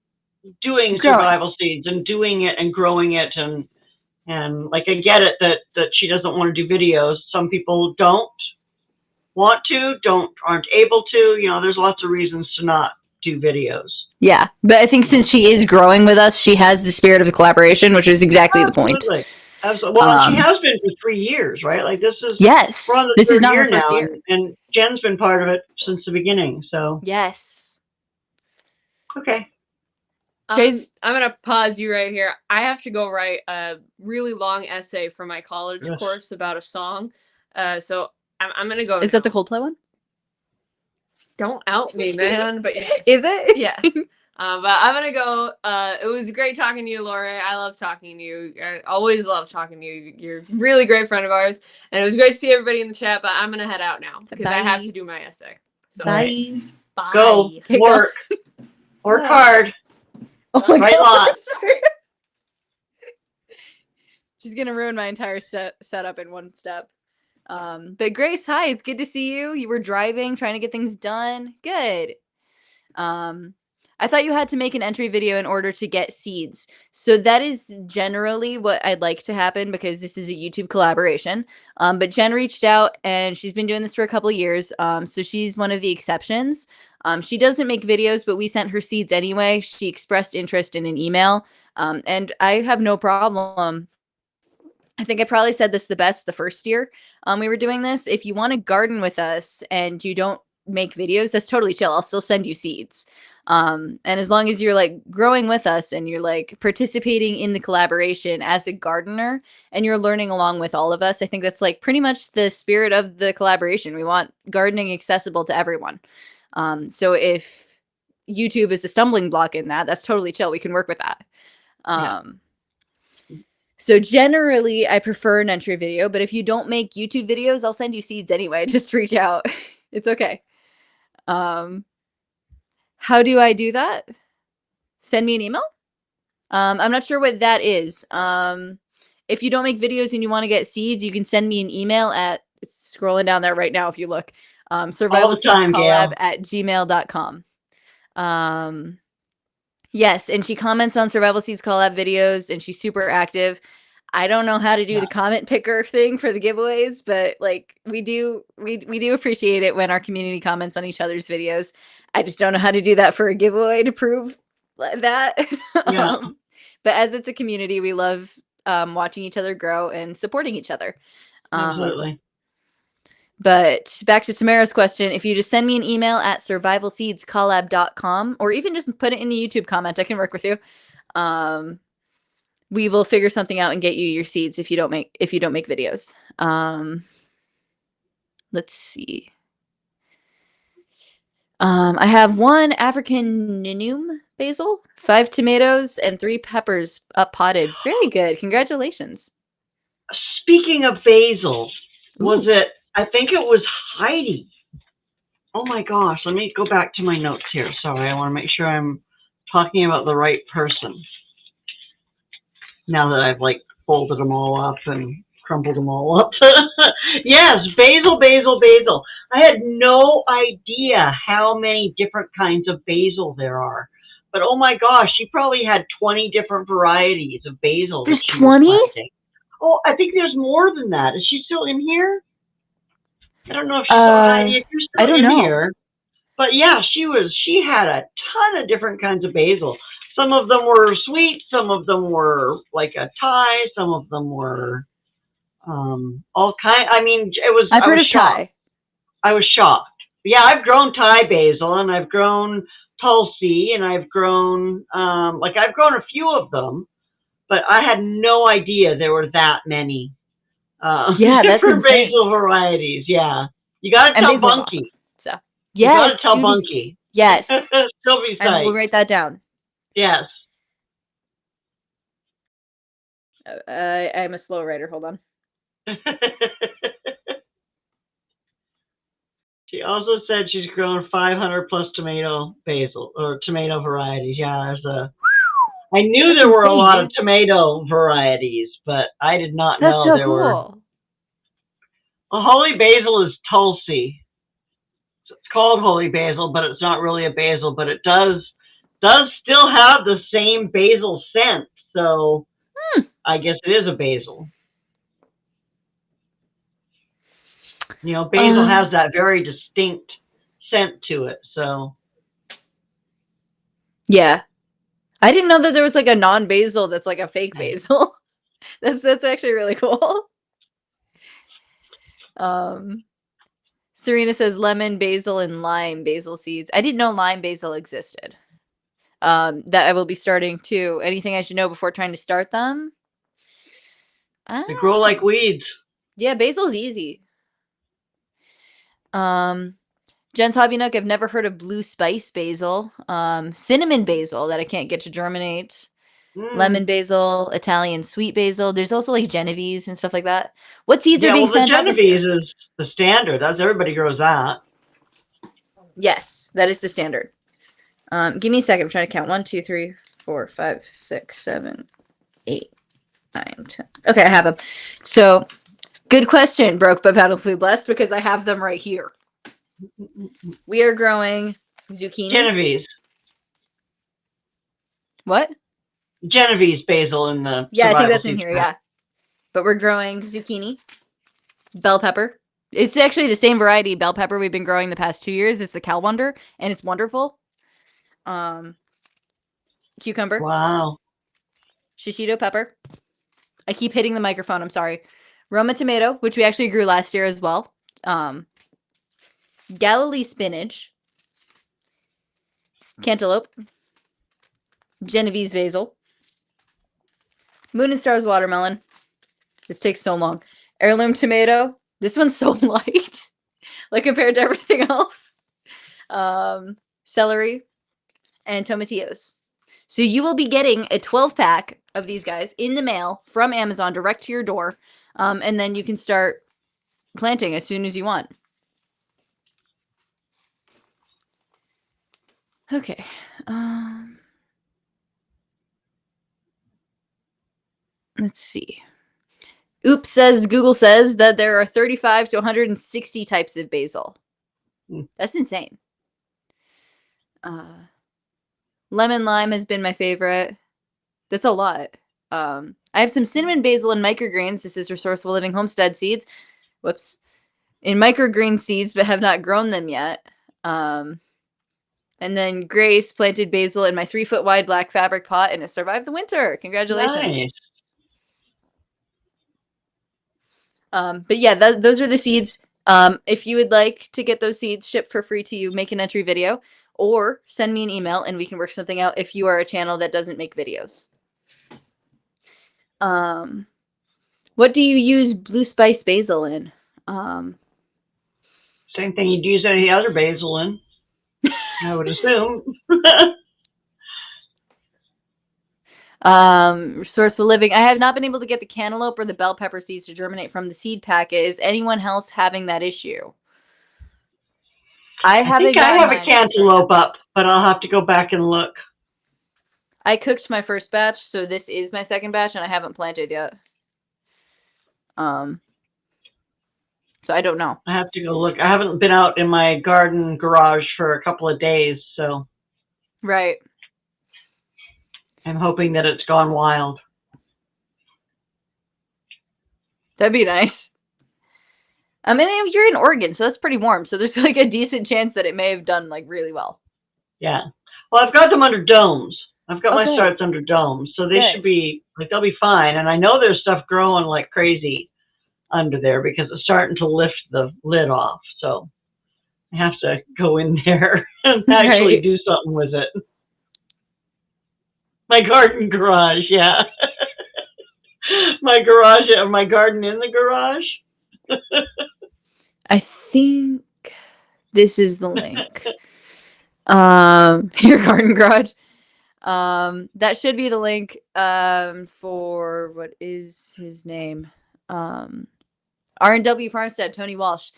doing survival seeds and doing it and growing it and like I get it that she doesn't want to do videos. Some people don't want to, aren't able to. You know, there's lots of reasons to not do videos. Yeah, but I think since she is growing with us, she has the spirit of the collaboration, which is exactly the point. Absolutely. Well, she has been for 3 years, right? Like this is we're on the this is not her first year, and Jen's been part of it since the beginning. So yes. Okay. I'm gonna pause you right here. I have to go write a really long essay for my college course about a song. So I'm gonna go. Is that the Coldplay one? Don't out me, man. But yes. Is it? Yes. But I'm gonna go. It was great talking to you, Lorrie. I love talking to you. I always love talking to you. You're a really great friend of ours, and it was great to see everybody in the chat. But I'm gonna head out now because I have to do my essay. So, bye. Bye. Go work. Work hard. Oh my God. Sorry. She's gonna ruin my entire setup in one step. But Grace, hi, it's good to see you. You were driving, trying to get things done. Good. I thought you had to make an entry video in order to get seeds. So that is generally what I'd like to happen because this is a YouTube collaboration. But Jen reached out and she's been doing this for a couple of years. So she's one of the exceptions. She doesn't make videos, but we sent her seeds anyway. She expressed interest in an email. And I have no problem. I think I probably said this the best the first year we were doing this. If you want to garden with us and you don't make videos, that's totally chill. I'll still send you seeds. And as long as you're like growing with us and you're like participating in the collaboration as a gardener and you're learning along with all of us, I think that's like pretty much the spirit of the collaboration. We want gardening accessible to everyone. So if YouTube is a stumbling block in that, that's totally chill. We can work with that. So generally I prefer an entry video, but if you don't make YouTube videos, I'll send you seeds anyway. Just reach out. It's okay. How do I do that? Send me an email. I'm not sure what that is. If you don't make videos and you want to get seeds, you can send me an email at, it's scrolling down there right now if you look, survivalseedscollab@gmail.com. Yes, and she comments on Survival Seeds Collab videos, and she's super active. I don't know how to do the comment picker thing for the giveaways, but like we do appreciate it when our community comments on each other's videos. I just don't know how to do that for a giveaway to prove that. But as it's a community, we love watching each other grow and supporting each other. Absolutely. But back to Tamara's question, if you just send me an email at survivalseedscollab.com or even just put it in the YouTube comment, I can work with you. We will figure something out and get you your seeds if you don't make videos. Let's see. I have 1 African Ninum basil, 5 tomatoes, and 3 peppers up potted. Very good. Congratulations. Speaking of basil, I think it was Heidi. Oh my gosh, let me go back to my notes here. Sorry, I want to make sure I'm talking about the right person. Now that I've like folded them all up and crumpled them all up. Yes, basil. I had no idea how many different kinds of basil there are. But oh my gosh, she probably had 20 different varieties of basil. There's 20? Oh, I think there's more than that. Is she still in here? I don't know if she's Heidi, if you're still in here. But yeah, she had a ton of different kinds of basil. Some of them were sweet, some of them were like a Thai, some of them were all kind. I mean, I've heard of Thai. I was shocked. Yeah, I've grown Thai basil and I've grown Tulsi and I've grown I've grown a few of them, but I had no idea there were that many different basil varieties. Yeah. You gotta tell Bunky. Awesome. So yes, you gotta tell Bunky. Yes. She'll be psyched. And we'll write that down. Yes. I'm a slow writer. Hold on. She also said she's grown 500 plus tomato varieties. Yeah, I knew there were a lot of tomato varieties, but I did not know there were. Well, holy basil is Tulsi. It's called holy basil, but it's not really a basil, but it does still have the same basil scent. So I guess it is a basil. You know, basil has that very distinct scent to it. So yeah, I didn't know that there was like a non-basil that's like a fake basil. That's actually really cool. Serena says lemon, basil, and lime basil seeds. I didn't know lime basil existed. That I will be starting too. Anything I should know before trying to start them? They grow like weeds. Yeah, basil's easy. Jen's Hobby Nook, I've never heard of blue spice basil. Cinnamon basil that I can't get to germinate. Lemon basil, Italian sweet basil. There's also like Genovese and stuff like that. What seeds are being sent out this year? Genovese is the standard. Everybody grows that. Yes, that is the standard. Give me a second. I'm trying to count. 1, 2, 3, 4, 5, 6, 7, 8, 9, 10. Okay, I have them. So, good question, Broke but Battlefield Blessed, because I have them right here. We are growing zucchini. Genovese. What? Genovese basil in the. Yeah, I think that's in here. Yeah, but we're growing zucchini, bell pepper. It's actually the same variety bell pepper we've been growing the past 2 years. It's the Cal Wonder, and it's wonderful. Cucumber. Wow. Shishito pepper. I keep hitting the microphone. I'm sorry. Roma tomato, which we actually grew last year as well. Galilee spinach. cantaloupe, Genovese basil, Moon and Stars watermelon. This takes so long. Heirloom tomato. This one's so light, like compared to everything else. Celery, and tomatillos. So you will be getting a 12-pack of these guys in the mail from Amazon direct to your door, and then you can start planting as soon as you want. Okay. Let's see. Google says that there are 35 to 160 types of basil. That's insane. Lemon lime has been my favorite. That's a lot. I have some cinnamon basil and microgreens. This is Resourceful Living Homestead seeds. Whoops. In microgreen seeds, but have not grown them yet. And then Grace planted basil in my 3-foot wide black fabric pot and it survived the winter. Congratulations. Nice. But yeah, those are the seeds. If you would like to get those seeds shipped for free to you, make an entry video or send me an email and we can work something out if you are a channel that doesn't make videos. What do you use blue spice basil in? Same thing you'd use any other basil in, I would assume. Resourceful Living. I have not been able to get the cantaloupe or the bell pepper seeds to germinate from the seed packet. Is anyone else having that issue? I think I have a cantaloupe up, but I'll have to go back and look. I cooked my first batch, so this is my second batch, and I haven't planted yet. So I don't know. I have to go look. I haven't been out in my garden garage for a couple of days, so. Right. I'm hoping that it's gone wild. That'd be nice. I mean, you're in Oregon, so that's pretty warm. So there's like a decent chance that it may have done like really well. Yeah. Well, I've got them under domes. I've got my starts under domes, so they should be like, they'll be fine. And I know there's stuff growing like crazy under there because it's starting to lift the lid off. So I have to go in there and actually do something with it. My garden garage, yeah. My garden in the garage. I think this is the link. Your garden garage. That should be the link for what is his name? R&W Farmstead, Tony Walsh.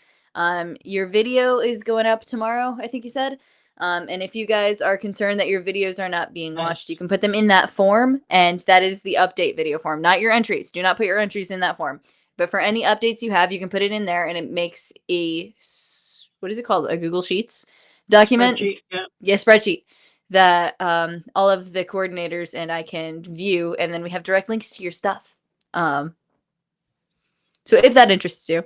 Your video is going up tomorrow, I think you said. And if you guys are concerned that your videos are not being watched, you can put them in that form, and that is the update video form, not your entries. Do not put your entries in that form. But for any updates you have, you can put it in there, and it makes a, what is it called? A Google Sheets document? Spreadsheet, yeah. Yeah, spreadsheet that all of the coordinators and I can view, and then we have direct links to your stuff. So if that interests you.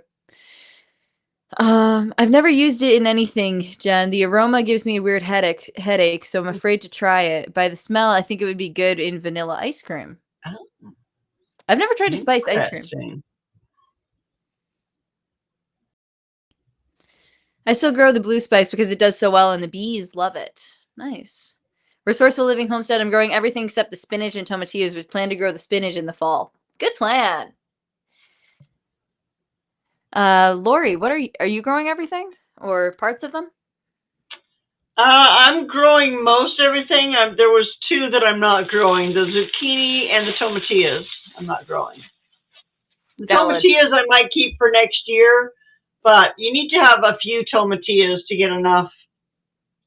I've never used it in anything, Jen. The aroma gives me a weird headache, so I'm afraid to try it. By the smell, I think it would be good in vanilla ice cream. Oh. I've never tried to spice ice cream. I still grow the blue spice because it does so well and the bees love it. Nice. Resourceful Living Homestead. I'm growing everything except the spinach and tomatillos. We plan to grow the spinach in the fall. Good plan. Lorrie, what are you growing everything or parts of them? I'm growing most everything. There was 2 that I'm not growing, the zucchini and the tomatillas. I'm not growing. The tomatillas I might keep for next year, but you need to have a few tomatillas to get enough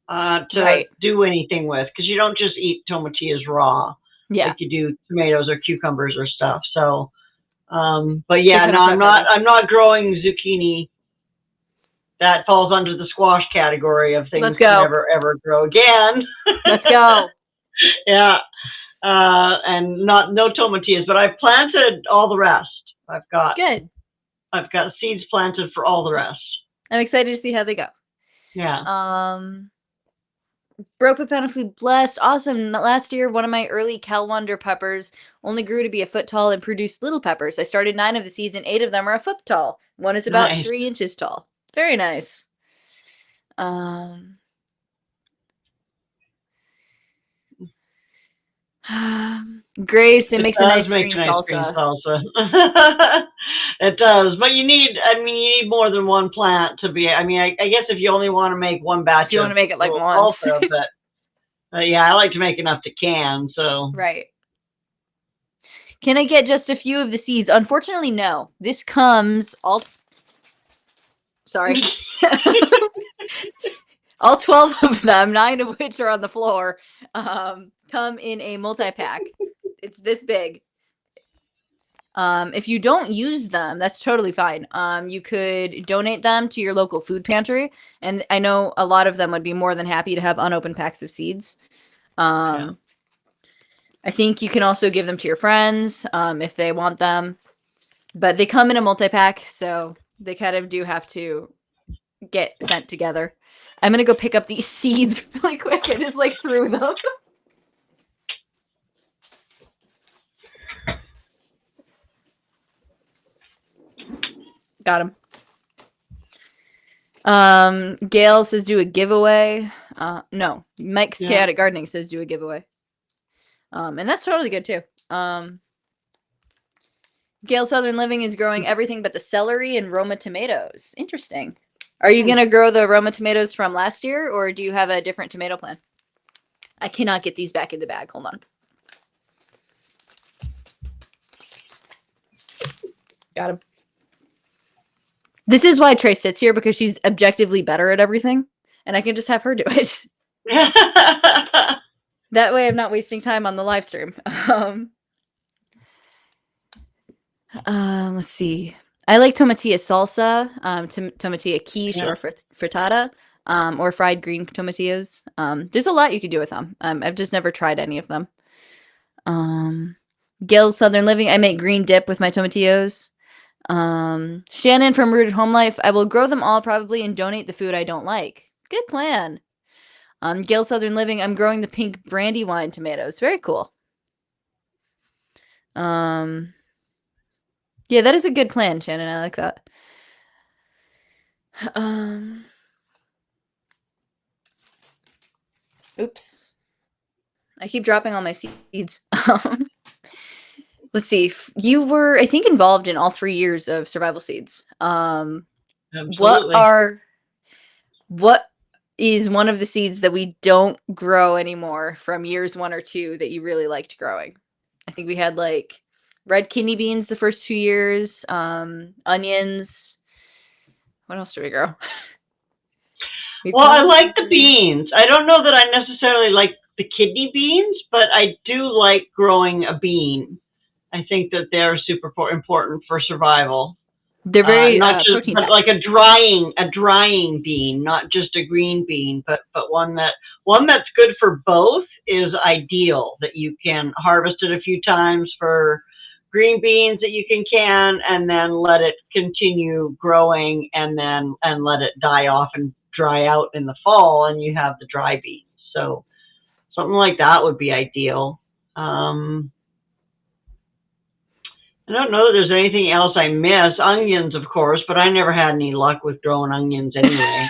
to do anything with, because you don't just eat tomatillas raw like you do tomatoes or cucumbers or stuff. So but yeah, no, I'm not growing zucchini. That falls under the squash category of things to never ever grow again. Let's go. Yeah. And no tomatillas, but I've planted all the rest. I've got seeds planted for all the rest. I'm excited to see how they go. Yeah. Broke bountifully blessed. Awesome. Last year, one of my early Calwonder peppers only grew to be a foot tall and produced little peppers. I started 9 of the seeds and 8 of them are a foot tall. One is about 3 inches tall. Very nice. Grace, it It makes a does nice make green an ice cream salsa. salsa. It does, but you need more than one plant to be. I mean, I guess if you only want to make one If batch you want of to make it like little once. salsa, but yeah, I like to make enough to can. So Right. Can I get just a few of the seeds? Unfortunately, no. This comes all. Sorry. All 12 of them, 9 of which are on the floor, come in a multi-pack. It's this big. If you don't use them, that's totally fine. You could donate them to your local food pantry, and I know a lot of them would be more than happy to have unopened packs of seeds. yeah. I think you can also give them to your friends if they want them, but they come in a multi-pack, so they kind of do have to get sent together. I'm gonna go pick up these seeds really quick. I just like threw them. Got him. Gail says do a giveaway. No, Mike's Chaotic Gardening says do a giveaway. And that's totally good too. Gail Southern Living is growing everything but the celery and Roma tomatoes. Interesting. Are you gonna grow the Roma tomatoes from last year, or do you have a different tomato plan? I cannot get these back in the bag. Hold on. Got him. This is why Trace sits here, because she's objectively better at everything, and I can just have her do it. That way I'm not wasting time on the live stream. Let's see. I like tomatilla salsa, tomatilla quiche, or frittata, or fried green tomatillas. There's a lot you could do with them. I've just never tried any of them. Gail's Southern Living, I make green dip with my tomatillos. Shannon from Rooted Home Life, I will grow them all probably and donate the food I don't like. Good plan. Gail Southern Living, I'm growing the pink Brandywine tomatoes. Very cool. Yeah, that is a good plan, Shannon. I like that. Oops. I keep dropping all my seeds. Let's see. You were, I think, involved in all 3 years of Survival Seeds. Absolutely. What is one of the seeds that we don't grow anymore from years 1 or 2 that you really liked growing? I think we had like red kidney beans the first 2 years, onions. What else do we grow? Well, I like the beans. I don't know that I necessarily like the kidney beans, but I do like growing a bean. I think that they're super important for survival. They're very not just protein but packed. like a drying bean, not just a green bean, but one that's good for both is ideal. That you can harvest it a few times for green beans that you can, and then let it continue growing, and let it die off and dry out in the fall, and you have the dry beans. So something like that would be ideal. I don't know that there's anything else I miss. Onions, of course, but I never had any luck with growing onions anyway.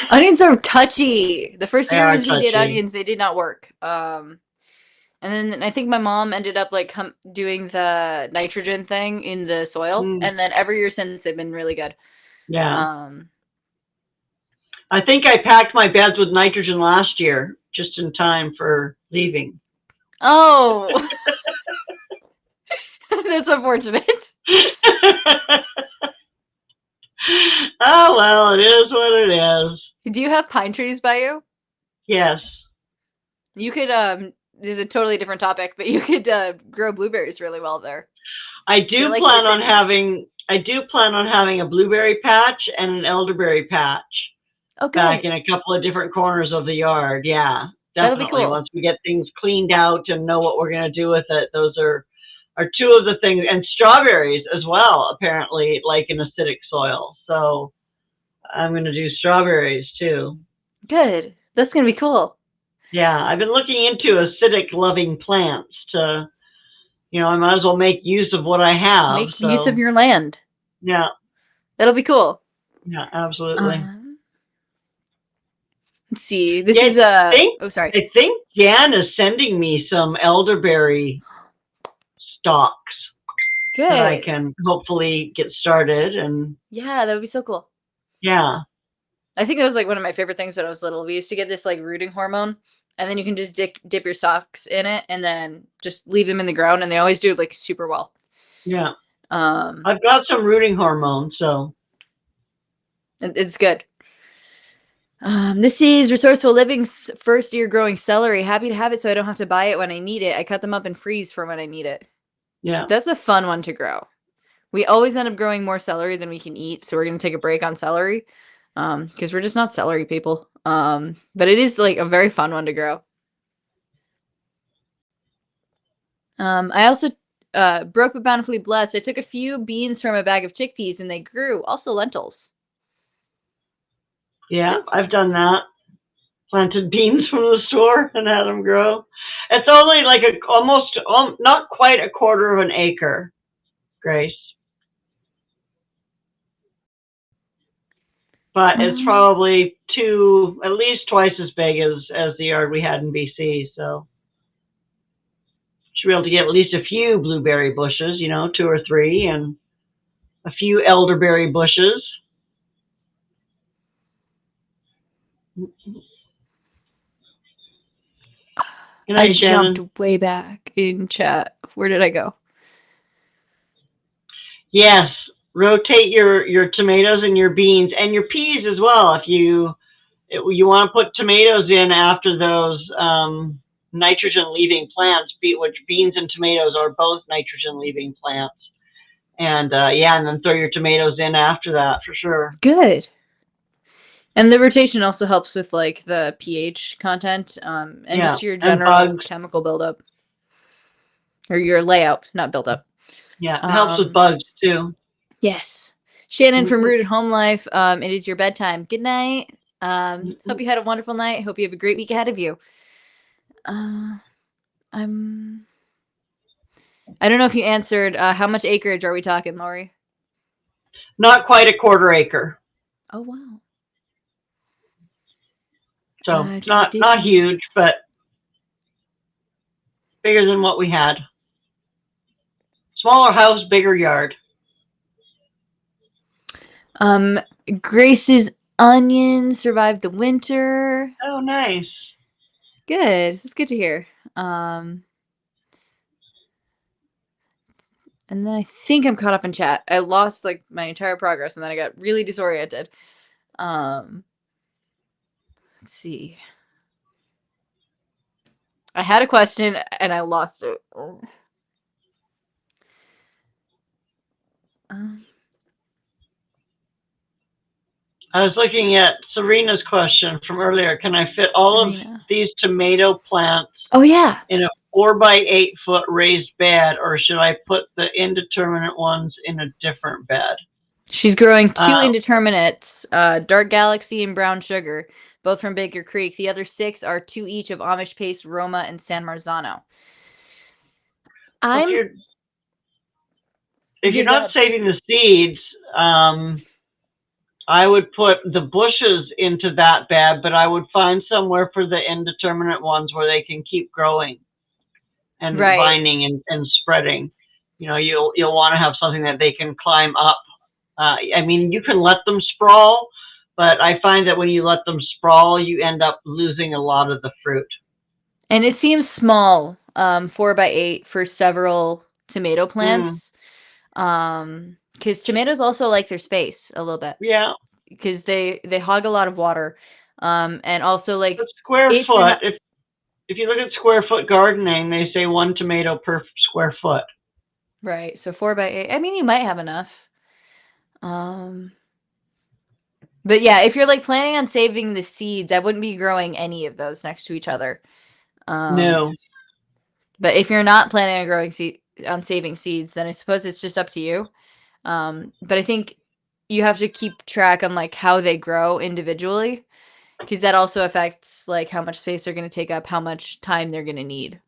Onions are touchy. The first They are years we did touchy. onions, they did not work. And then I think my mom ended up like doing the nitrogen thing in the soil, and then every year since they've been really good. Yeah. I think I packed my beds with nitrogen last year, just in time for leaving. Oh, that's unfortunate. Oh, well, it is what it is. Do you have pine trees by you? Yes. You could, this is a totally different topic, but you could grow blueberries really well there. I do plan on having a blueberry patch and an elderberry patch. Okay. Back in a couple of different corners of the yard. Yeah, definitely. That'll be cool. Once we get things cleaned out and know what we're going to do with it, those are 2 of the things. And strawberries as well, apparently, like an acidic soil. So I'm going to do strawberries too. Good. That's going to be cool. Yeah, I've been looking into acidic loving plants to, I might as well make use of what I have. Make use of your land. Yeah. That'll be cool. Yeah, absolutely. Let's see. This is I think Jan is sending me some elderberry stalks that I Good. can hopefully get started. And Yeah, that would be so cool. yeah, I think that was like one of my favorite things when I was little. We used to get this like rooting hormone, and then you can just dip your socks in it, and then just leave them in the ground, and they always do like super well. yeah. Um, I've got some rooting hormone, so it's good. This is Resourceful Living's first year growing celery. Happy to have it so I don't have to buy it when I need it. I cut them up and freeze for when I need it. yeah. That's a fun one to grow. We always end up growing more celery than we can eat, so we're going to take a break on celery because we're just not celery people. But it is like a very fun one to grow. I also broke but bountifully blessed. I took a few beans from a bag of chickpeas and they grew. Also lentils. Yeah, Good. I've done that. Planted beans from the store and had them grow. It's only like almost not quite a quarter of an acre, Grace. But it's probably at least twice as big as the yard we had in BC. So should be able to get at least a few blueberry bushes, 2 or 3, and a few elderberry bushes. Good night, I Shannon. jumped way back in chat. Where did I go? Yes, rotate your tomatoes and your beans and your peas as well. If you want to put tomatoes in after those nitrogen-leaving plants, which beans and tomatoes are both nitrogen-leaving plants. And and then throw your tomatoes in after that for sure. Good. And the rotation also helps with like the pH content and just your general chemical buildup. Or your layout, not buildup. Yeah, it helps with bugs too. Yes. Shannon from Rooted Home Life, it is your bedtime. Good night. Hope you had a wonderful night. Hope you have a great week ahead of you. I don't know if you answered. How much acreage are we talking, Lorrie? Not quite a quarter acre. Oh, wow. So not huge, but bigger than what we had. Smaller house, bigger yard. Grace's onions survived the winter. Oh, nice. Good. It's good to hear. And then I think I'm caught up in chat. I lost like my entire progress and then I got really disoriented. Let's see. I had a question and I lost it. I was looking at Serena's question from earlier. Can I fit all of these tomato plants in a 4x8 foot raised bed, or should I put the indeterminate ones in a different bed? She's growing 2 indeterminates, Dark Galaxy and Brown Sugar, both from Baker Creek. The other 6 are 2 each of Amish Paste, Roma, and San Marzano. If you're not saving the seeds, I would put the bushes into that bed, but I would find somewhere for the indeterminate ones where they can keep growing and vining and spreading. You'll want to have something that they can climb up. I mean, you can let them sprawl, but I find that when you let them sprawl, you end up losing a lot of the fruit. And it seems small, 4x8 for several tomato plants. Because tomatoes also like their space a little bit. Yeah. Because they hog a lot of water. And also like square foot. If you look at square foot gardening, they say 1 tomato per square foot. Right. So 4x8. I mean, you might have enough. But yeah, if you're like planning on saving the seeds, I wouldn't be growing any of those next to each other. No. But if you're not planning on growing on saving seeds, then I suppose it's just up to you. But I think you have to keep track on like how they grow individually, because that also affects like how much space they're going to take up, how much time they're going to need.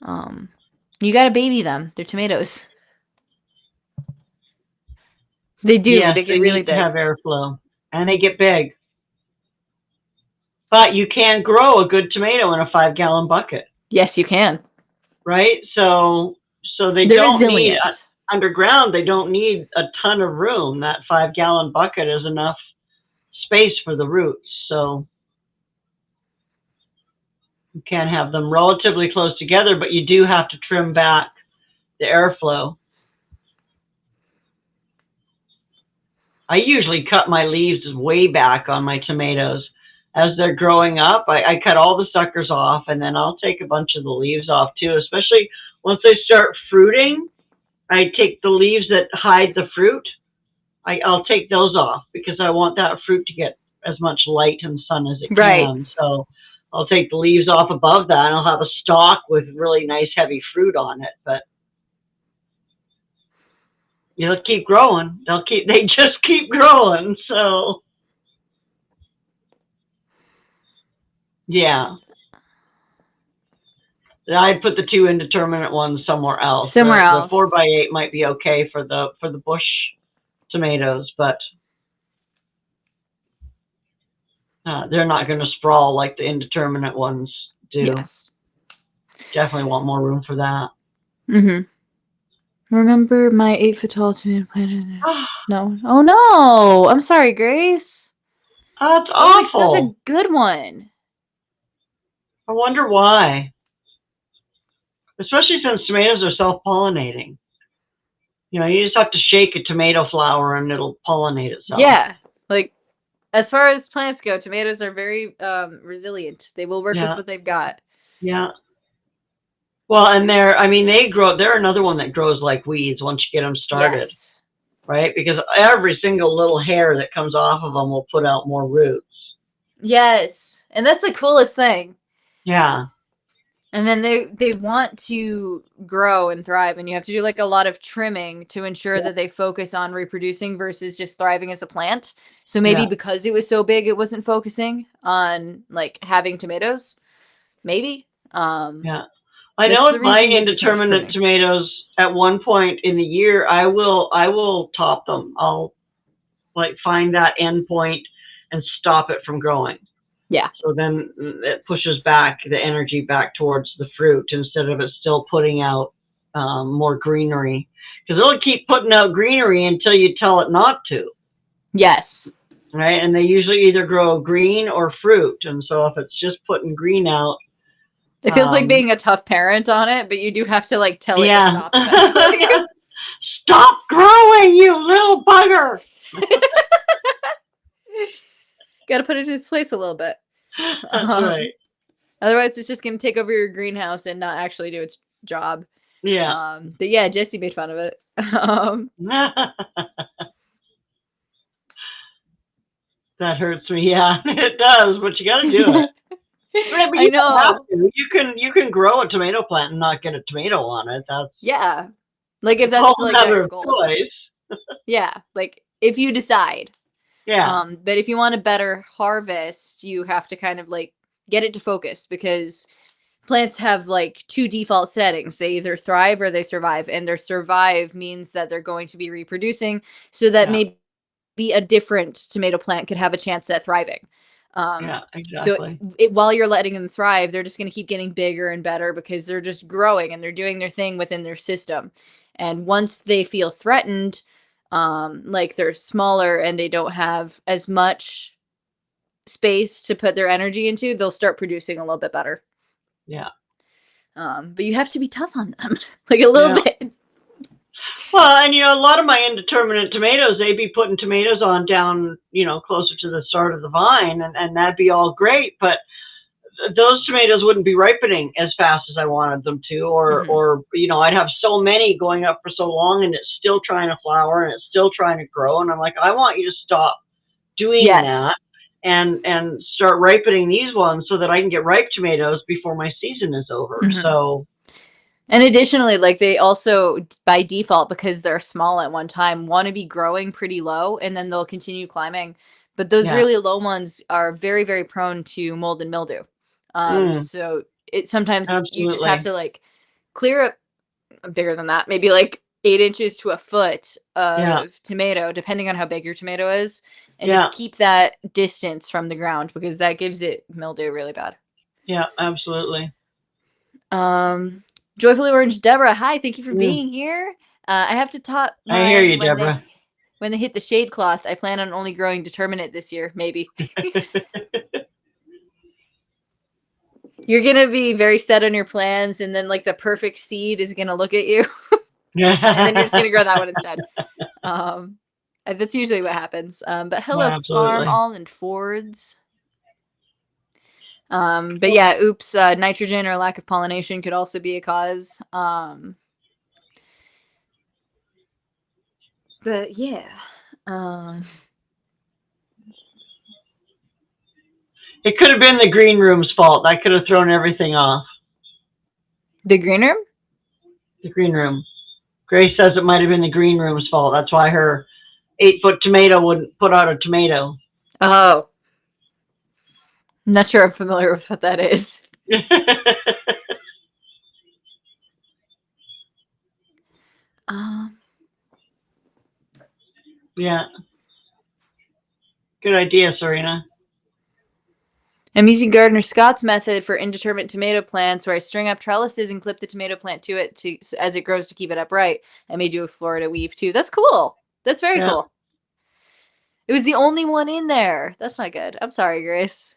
You got to baby them. They're tomatoes. They do. Yes, they get really big. Have airflow, and they get big. But you can grow a good tomato in a 5-gallon bucket. Yes, you can. Right? So they They're don't need resilient. underground. They don't need a ton of room. That 5-gallon bucket is enough space for the roots. So you can have them relatively close together, but you do have to trim back the airflow. I usually cut my leaves way back on my tomatoes. As they're growing up, I cut all the suckers off, and then I'll take a bunch of the leaves off too, especially once they start fruiting. I take the leaves that hide the fruit. I'll take those off because I want that fruit to get as much light and sun as it Right. can. So I'll take the leaves off above that, and I'll have a stalk with really nice heavy fruit on it. But they'll keep growing. They just keep growing. So yeah. I'd put the 2 indeterminate ones somewhere else. Somewhere The else. 4x8 might be okay for the bush tomatoes, but they're not going to sprawl like the indeterminate ones do. Yes. Definitely want more room for that. Mm-hmm. Remember my 8-foot tall tomato plant? No. Oh no! I'm sorry, Grace. That's That was like awful. such a good one. I wonder why. Especially since tomatoes are self-pollinating. You just have to shake a tomato flower and it'll pollinate itself. Yeah. Like, as far as plants go, tomatoes are very resilient. They will work with what they've got. Yeah. Well, and they're another one that grows like weeds once you get them started. Yes. Right? Because every single little hair that comes off of them will put out more roots. Yes. And that's the coolest thing. Yeah. And then they want to grow and thrive, and you have to do like a lot of trimming to ensure that they focus on reproducing versus just thriving as a plant. So maybe because it was so big, it wasn't focusing on like having tomatoes. Maybe. Yeah. I know with my indeterminate tomatoes, at one point in the year, I will top them. I'll like find that end point and stop it from growing. Yeah. So then it pushes back the energy back towards the fruit instead of it still putting out more greenery. Because it'll keep putting out greenery until you tell it not to. Yes. Right? And they usually either grow green or fruit. And so if it's just putting green out, it feels like being a tough parent on it, but you do have to like tell it to stop eventually. Stop growing, you little bugger! Got to put it in its place a little bit. That's right. Otherwise, it's just going to take over your greenhouse and not actually do its job. Yeah. But yeah, Jesse made fun of it. That hurts me. Yeah, it does, but you got to do it. But I know. Have to. You can grow a tomato plant and not get a tomato on it. That's like if that's like your goal. Choice. Yeah, like if you decide. Yeah. But if you want a better harvest, you have to kind of like get it to focus, because plants have like 2 default settings. They either thrive or they survive, and their survive means that they're going to be reproducing, so that maybe a different tomato plant could have a chance at thriving. Yeah, exactly. So while you're letting them thrive, they're just going to keep getting bigger and better because they're just growing and they're doing their thing within their system. And once they feel threatened, like they're smaller and they don't have as much space to put their energy into, they'll start producing a little bit better. Yeah. But you have to be tough on them, like a little bit. Well, and a lot of my indeterminate tomatoes, they'd be putting tomatoes on down, closer to the start of the vine, and that'd be all great, but those tomatoes wouldn't be ripening as fast as I wanted them to, or I'd have so many going up for so long, and it's still trying to flower, and it's still trying to grow, and I'm like, I want you to stop doing that and start ripening these ones so that I can get ripe tomatoes before my season is over. So. And additionally, like they also, by default, because they're small at one time, want to be growing pretty low, and then they'll continue climbing. But those really low ones are very, very prone to mold and mildew. So it sometimes you just have to like clear up bigger than that, maybe like 8 inches to a foot of tomato, depending on how big your tomato is, and just keep that distance from the ground because that gives it mildew really bad. Yeah, absolutely. Joyfully Orange Deborah, hi, thank you for being here. I have to top mine. I hear you, Deborah. When they hit the shade cloth, I plan on only growing determinate this year, maybe. You're going to be very set on your plans, and then like the perfect seed is going to look at you. And then you're just going to grow that one instead. That's usually what happens. But hello, Farm All and Fords. But yeah, oops, nitrogen or lack of pollination could also be a cause. But yeah. It could have been the green room's fault. I could have thrown everything off. The green room? The green room. Grace says it might have been the green room's fault. That's why her 8-foot tomato wouldn't put out a tomato. Oh. I'm not sure I'm familiar with what that is. Yeah. Good idea, Serena. I'm using Gardner Scott's method for indeterminate tomato plants where I string up trellises and clip the tomato plant to it as it grows to keep it upright. I may do a Florida weave too. That's cool. That's very cool. It was the only one in there. That's not good. I'm sorry, Grace.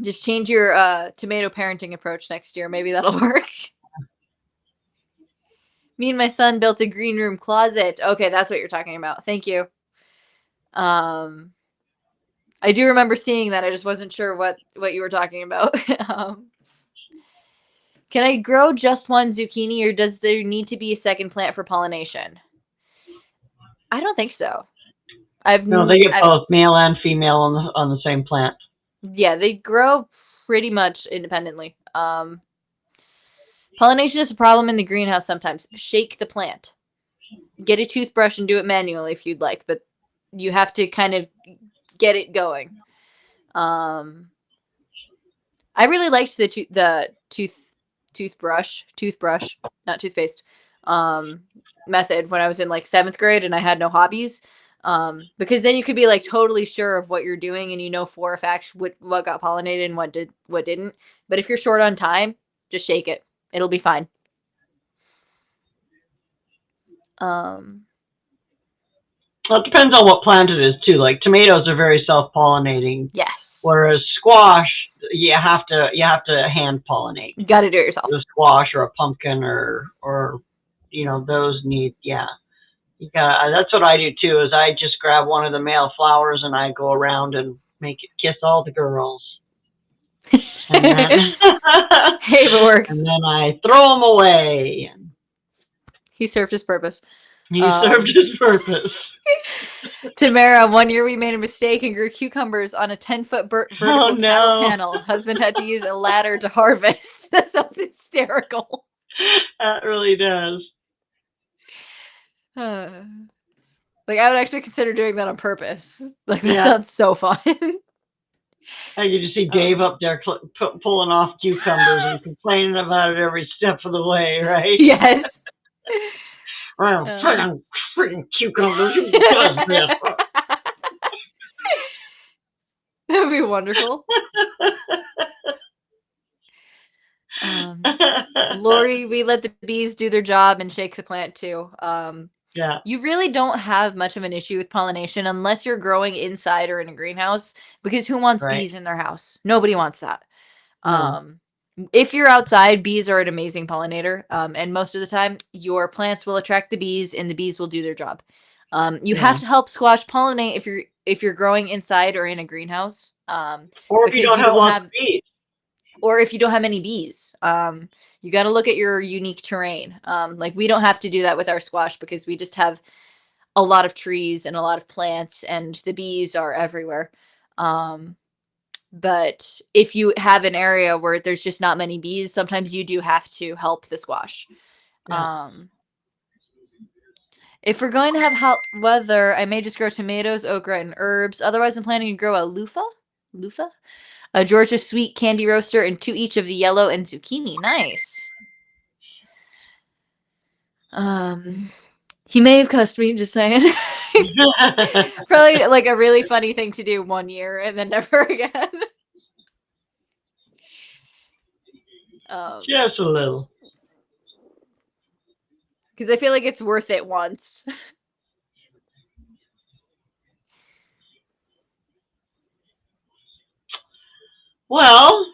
Just change your tomato parenting approach next year. Maybe that'll work. Me and my son built a green room closet. Okay, that's what you're talking about. Thank you. I do remember seeing that. I just wasn't sure what you were talking about. Can I grow just one zucchini, or does there need to be a second plant for pollination? I don't think so. No, they get both male and female on the same plant. Yeah, they grow pretty much independently. Pollination is a problem in the greenhouse sometimes. Shake the plant. Get a toothbrush and do it manually if you'd like, but you have to kind of get it going. I really liked the toothbrush, not toothpaste, method when I was in like 7th grade and I had no hobbies. Because then you could be like totally sure of what you're doing and you know for a fact what got pollinated and what didn't. But if you're short on time, just shake it. It'll be fine. Well, it depends on what plant it is too. Like tomatoes are very self-pollinating. Yes. Whereas squash, you have to hand pollinate. You got to do it yourself. A squash or a pumpkin or those need that's what I do too. Is I just grab one of the male flowers and I go around and make it kiss all the girls. And then, hey, if it works. And then I throw them away. He served his purpose. He served his purpose. Tamara, one year we made a mistake and grew cucumbers on a 10-foot vertical cattle panel. Husband had to use a ladder to harvest. That sounds hysterical. That really does. Like I would actually consider doing that on purpose. Like that sounds so fun. I could just see Dave up there pulling off cucumbers and complaining about it every step of the way, right? Yes. Freaking cucumbers. Who does this? That would be wonderful. Lorrie, we let the bees do their job and shake the plant too. You really don't have much of an issue with pollination unless you're growing inside or in a greenhouse, because who wants bees in their house? Nobody wants that. If you're outside, bees are an amazing pollinator. And most of the time your plants will attract the bees and the bees will do their job. You have to help squash pollinate if you're growing inside or in a greenhouse. Or if you don't have bees. Or if you don't have any bees. You got to look at your unique terrain. Like we don't have to do that with our squash because we just have a lot of trees and a lot of plants and the bees are everywhere. But if you have an area where there's just not many bees, sometimes you do have to help the squash. If we're going to have hot weather, I may just grow tomatoes, okra, and herbs. Otherwise, I'm planning to grow a loofah, a Georgia sweet candy roaster, and 2 each of the yellow and zucchini. Nice. He may have cussed me, just saying. Probably like a really funny thing to do 1 year and then never again. Just a little. Because I feel like it's worth it once. Well,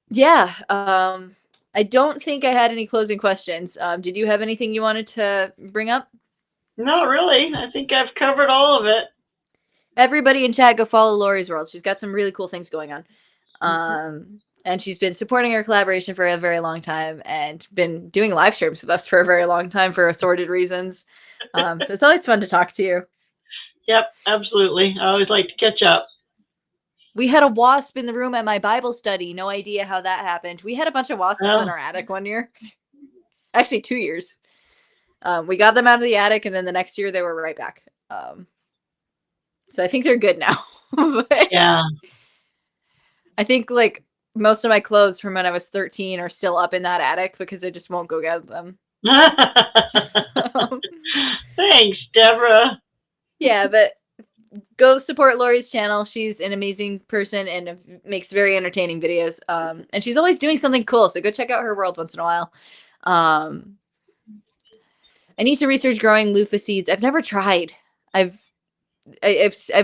yeah. I don't think I had any closing questions. Did you have anything you wanted to bring up? not really. I think I've covered all of it. Everybody in chat, go follow Lorrie's World. She's got some really cool things going on. And she's been supporting our collaboration for a very long time and been doing live streams with us for a very long time for assorted reasons. So it's always fun to talk to you. Yep, absolutely. I always like to catch up. We had a wasp in the room at my Bible study. No idea how that happened. We had a bunch of wasps in our attic 1 year. Actually, 2 years. We got them out of the attic, and then the next year they were right back. So I think they're good now. Yeah. I think like most of my clothes from when I was 13 are still up in that attic because I just won't go get them. Thanks, Deborah. Yeah, but go support Lorrie's channel. She's an amazing person and makes very entertaining videos. And she's always doing something cool. So go check out her world once in a while. I need to research growing loofah seeds. I've never tried. I've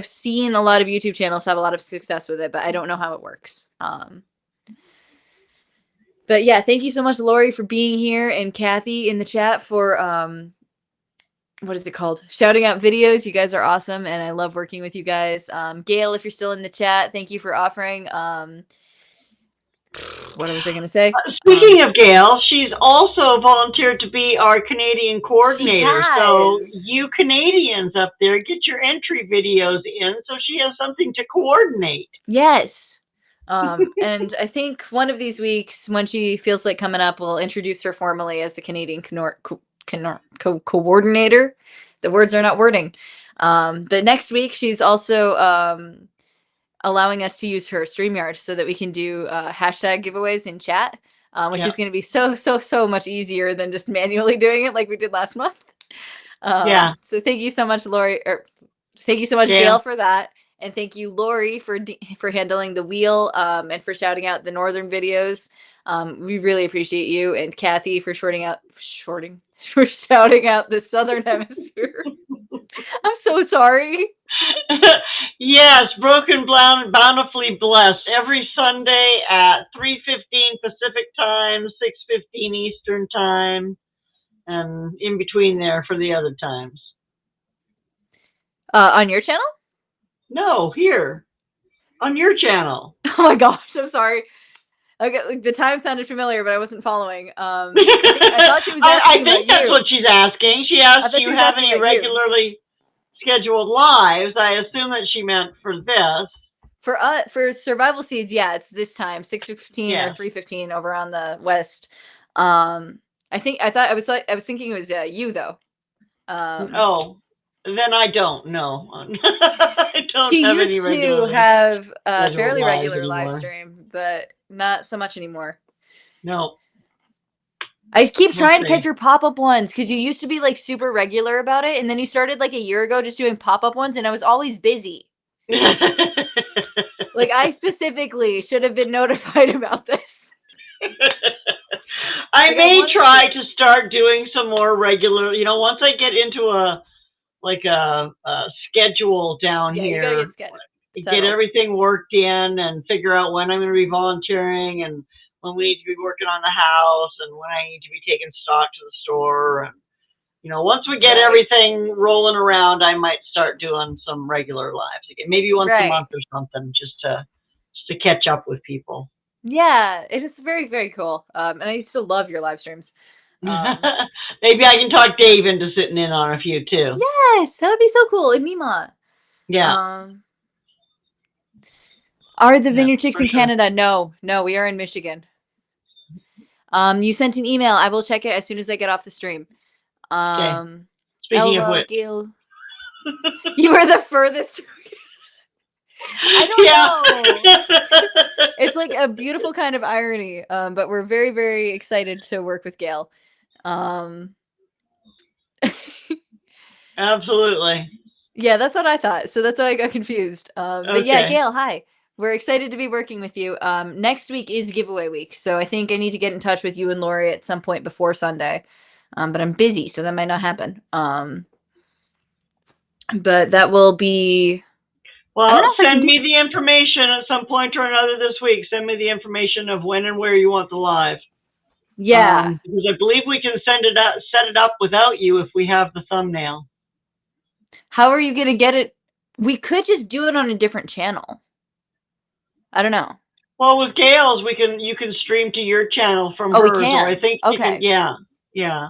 seen a lot of YouTube channels have a lot of success with it, but I don't know how it works. But yeah, thank you so much, Lorrie, for being here, and Kathy in the chat for what is it called? Shouting out videos. You guys are awesome, and I love working with you guys. Gail, if you're still in the chat, thank you for offering. What was I going to say? Speaking of Gail, she's also volunteered to be our Canadian coordinator. So you Canadians up there, get your entry videos in so she has something to coordinate. Yes. And I think one of these weeks, when she feels like coming up, we'll introduce her formally as the Canadian coordinator. The words are not wording. But next week, she's also allowing us to use her StreamYard so that we can do hashtag giveaways in chat, which is going to be so much easier than just manually doing it like we did last month. So thank you so much, Lorrie, or thank you so much, Gail, for that. And thank you, Lorrie, for handling the wheel and for shouting out the Northern videos. We really appreciate you, and Kathy for shouting out the Southern Hemisphere. I'm so sorry. Yes, broken, bountifully blessed. Every Sunday at 3:15 Pacific time, 6:15 Eastern time, and in between there for the other times. On your channel? No, here on your channel. Oh my gosh, I'm sorry. Okay, like, the time sounded familiar, but I wasn't following. I thought she was asking I think that's what she's asking. She asked, do you have any regularly scheduled lives? I assume that she meant for this. For Survival Seeds, yeah, it's this time, 6:15 or 3:15 over on the west. I was thinking it was you though. Oh, then I don't know. I don't she have used any to have a fairly regular live stream, but not so much anymore. No. I keep trying to catch your pop-up ones because you used to be like super regular about it, and then you started like a year ago just doing pop-up ones, and I was always busy. Like I specifically should have been notified about this. I may try to start doing some more regular, once I get into a schedule down here. You gotta get everything worked in and figure out when I'm going to be volunteering and when we need to be working on the house and when I need to be taking stock to the store. And, once we get everything rolling around, I might start doing some regular lives again, maybe once a month or something, just to catch up with people. Yeah, it is very, very cool. And I used to love your live streams. Maybe I can talk Dave into sitting in on a few too. Yes, that would be so cool. And Mima. Yeah. Are the Vineyard Chicks in Canada? No, we are in Michigan. You sent an email. I will check it as soon as I get off the stream. Speaking of which, Gail, you were the furthest. I don't know. It's like a beautiful kind of irony, but we're very, very excited to work with Gail. Absolutely. Yeah, that's what I thought. So that's why I got confused. But yeah, Okay. Gail, hi. We're excited to be working with you. Next week is giveaway week, so I think I need to get in touch with you and Lorrie at some point before Sunday. But I'm busy, so that might not happen. But that will be. I don't know Well, if I can send do. me the information at some point or another this week. Send me the information of when and where you want the live. Yeah. Because I believe we can set it up without you if we have the thumbnail. How are you gonna get it? We could just do it on a different channel. I don't know. Well, with Gail's, you can stream to your channel from Oh, we hers, or I can. think she can. Okay. Yeah.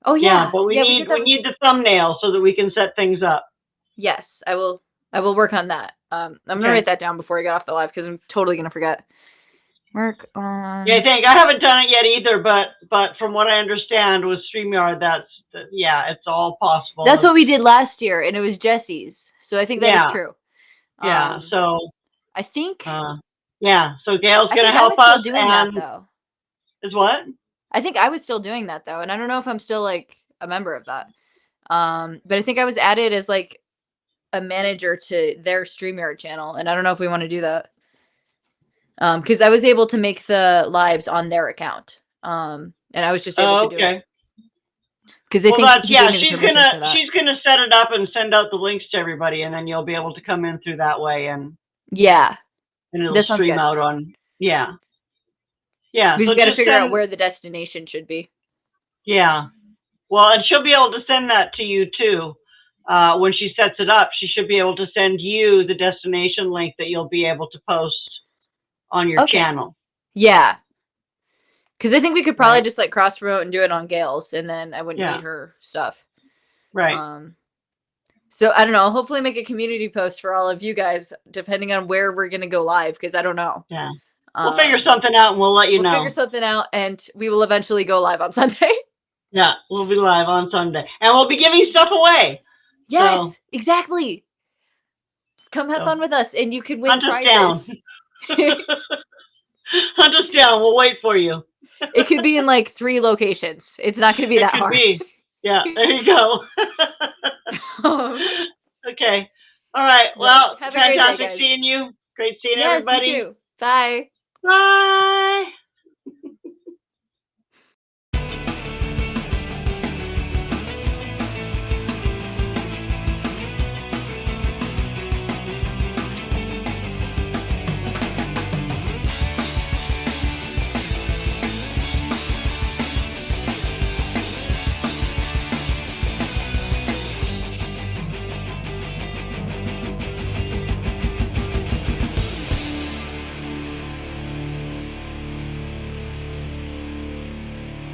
Oh Yeah, yeah. but we Yeah, we did that. need the thumbnail so that we can set things up. Yes, I will. I will work on that. I'm gonna Okay. write that down before I get off the live because I'm totally gonna forget. Work on. Yeah, I haven't done it yet either, but from what I understand with StreamYard, it's all possible. That's what we did last year, and it was Jesse's. So I think that is Yeah. true. Yeah. So I think. yeah. So Gail's I gonna think I help was still us, doing that and though. is what? I think I was still doing that though, and I don't know if I'm still like a member of that. But I think I was added as like a manager to their StreamYard channel, and I don't know if we want to do that. Because I was able to make the lives on their account. And I was just able to do it. Because I think he gave me the permissions for that. She's gonna set it up and send out the links to everybody, and then you'll be able to come in through that way, and yeah, it'll that sounds stream good. out on yeah. We So just got to figure out where the destination should be. Yeah, well, and she'll be able to send that to you too. When she sets it up, she should be able to send you the destination link that you'll be able to post on your channel. Yeah. Because I think we could probably just like cross promote and do it on Gail's, and then I wouldn't need her stuff. Right. So I don't know. I'll hopefully make a community post for all of you guys, depending on where we're gonna go live, because I don't know. Yeah. We'll figure something out and we'll let you know. We'll figure something out, and we will eventually go live on Sunday. Yeah, we'll be live on Sunday, and we'll be giving stuff away. Yes, exactly. Just come have fun with us, and you could win prizes. Hunt us down. We'll wait for you. It could be in like 3 locations. It's not going to be that hard. Be. Yeah, there you go. Okay. All right. Well, have a great day, guys. seeing you. Great seeing everybody. Yes, you too. Bye. Bye.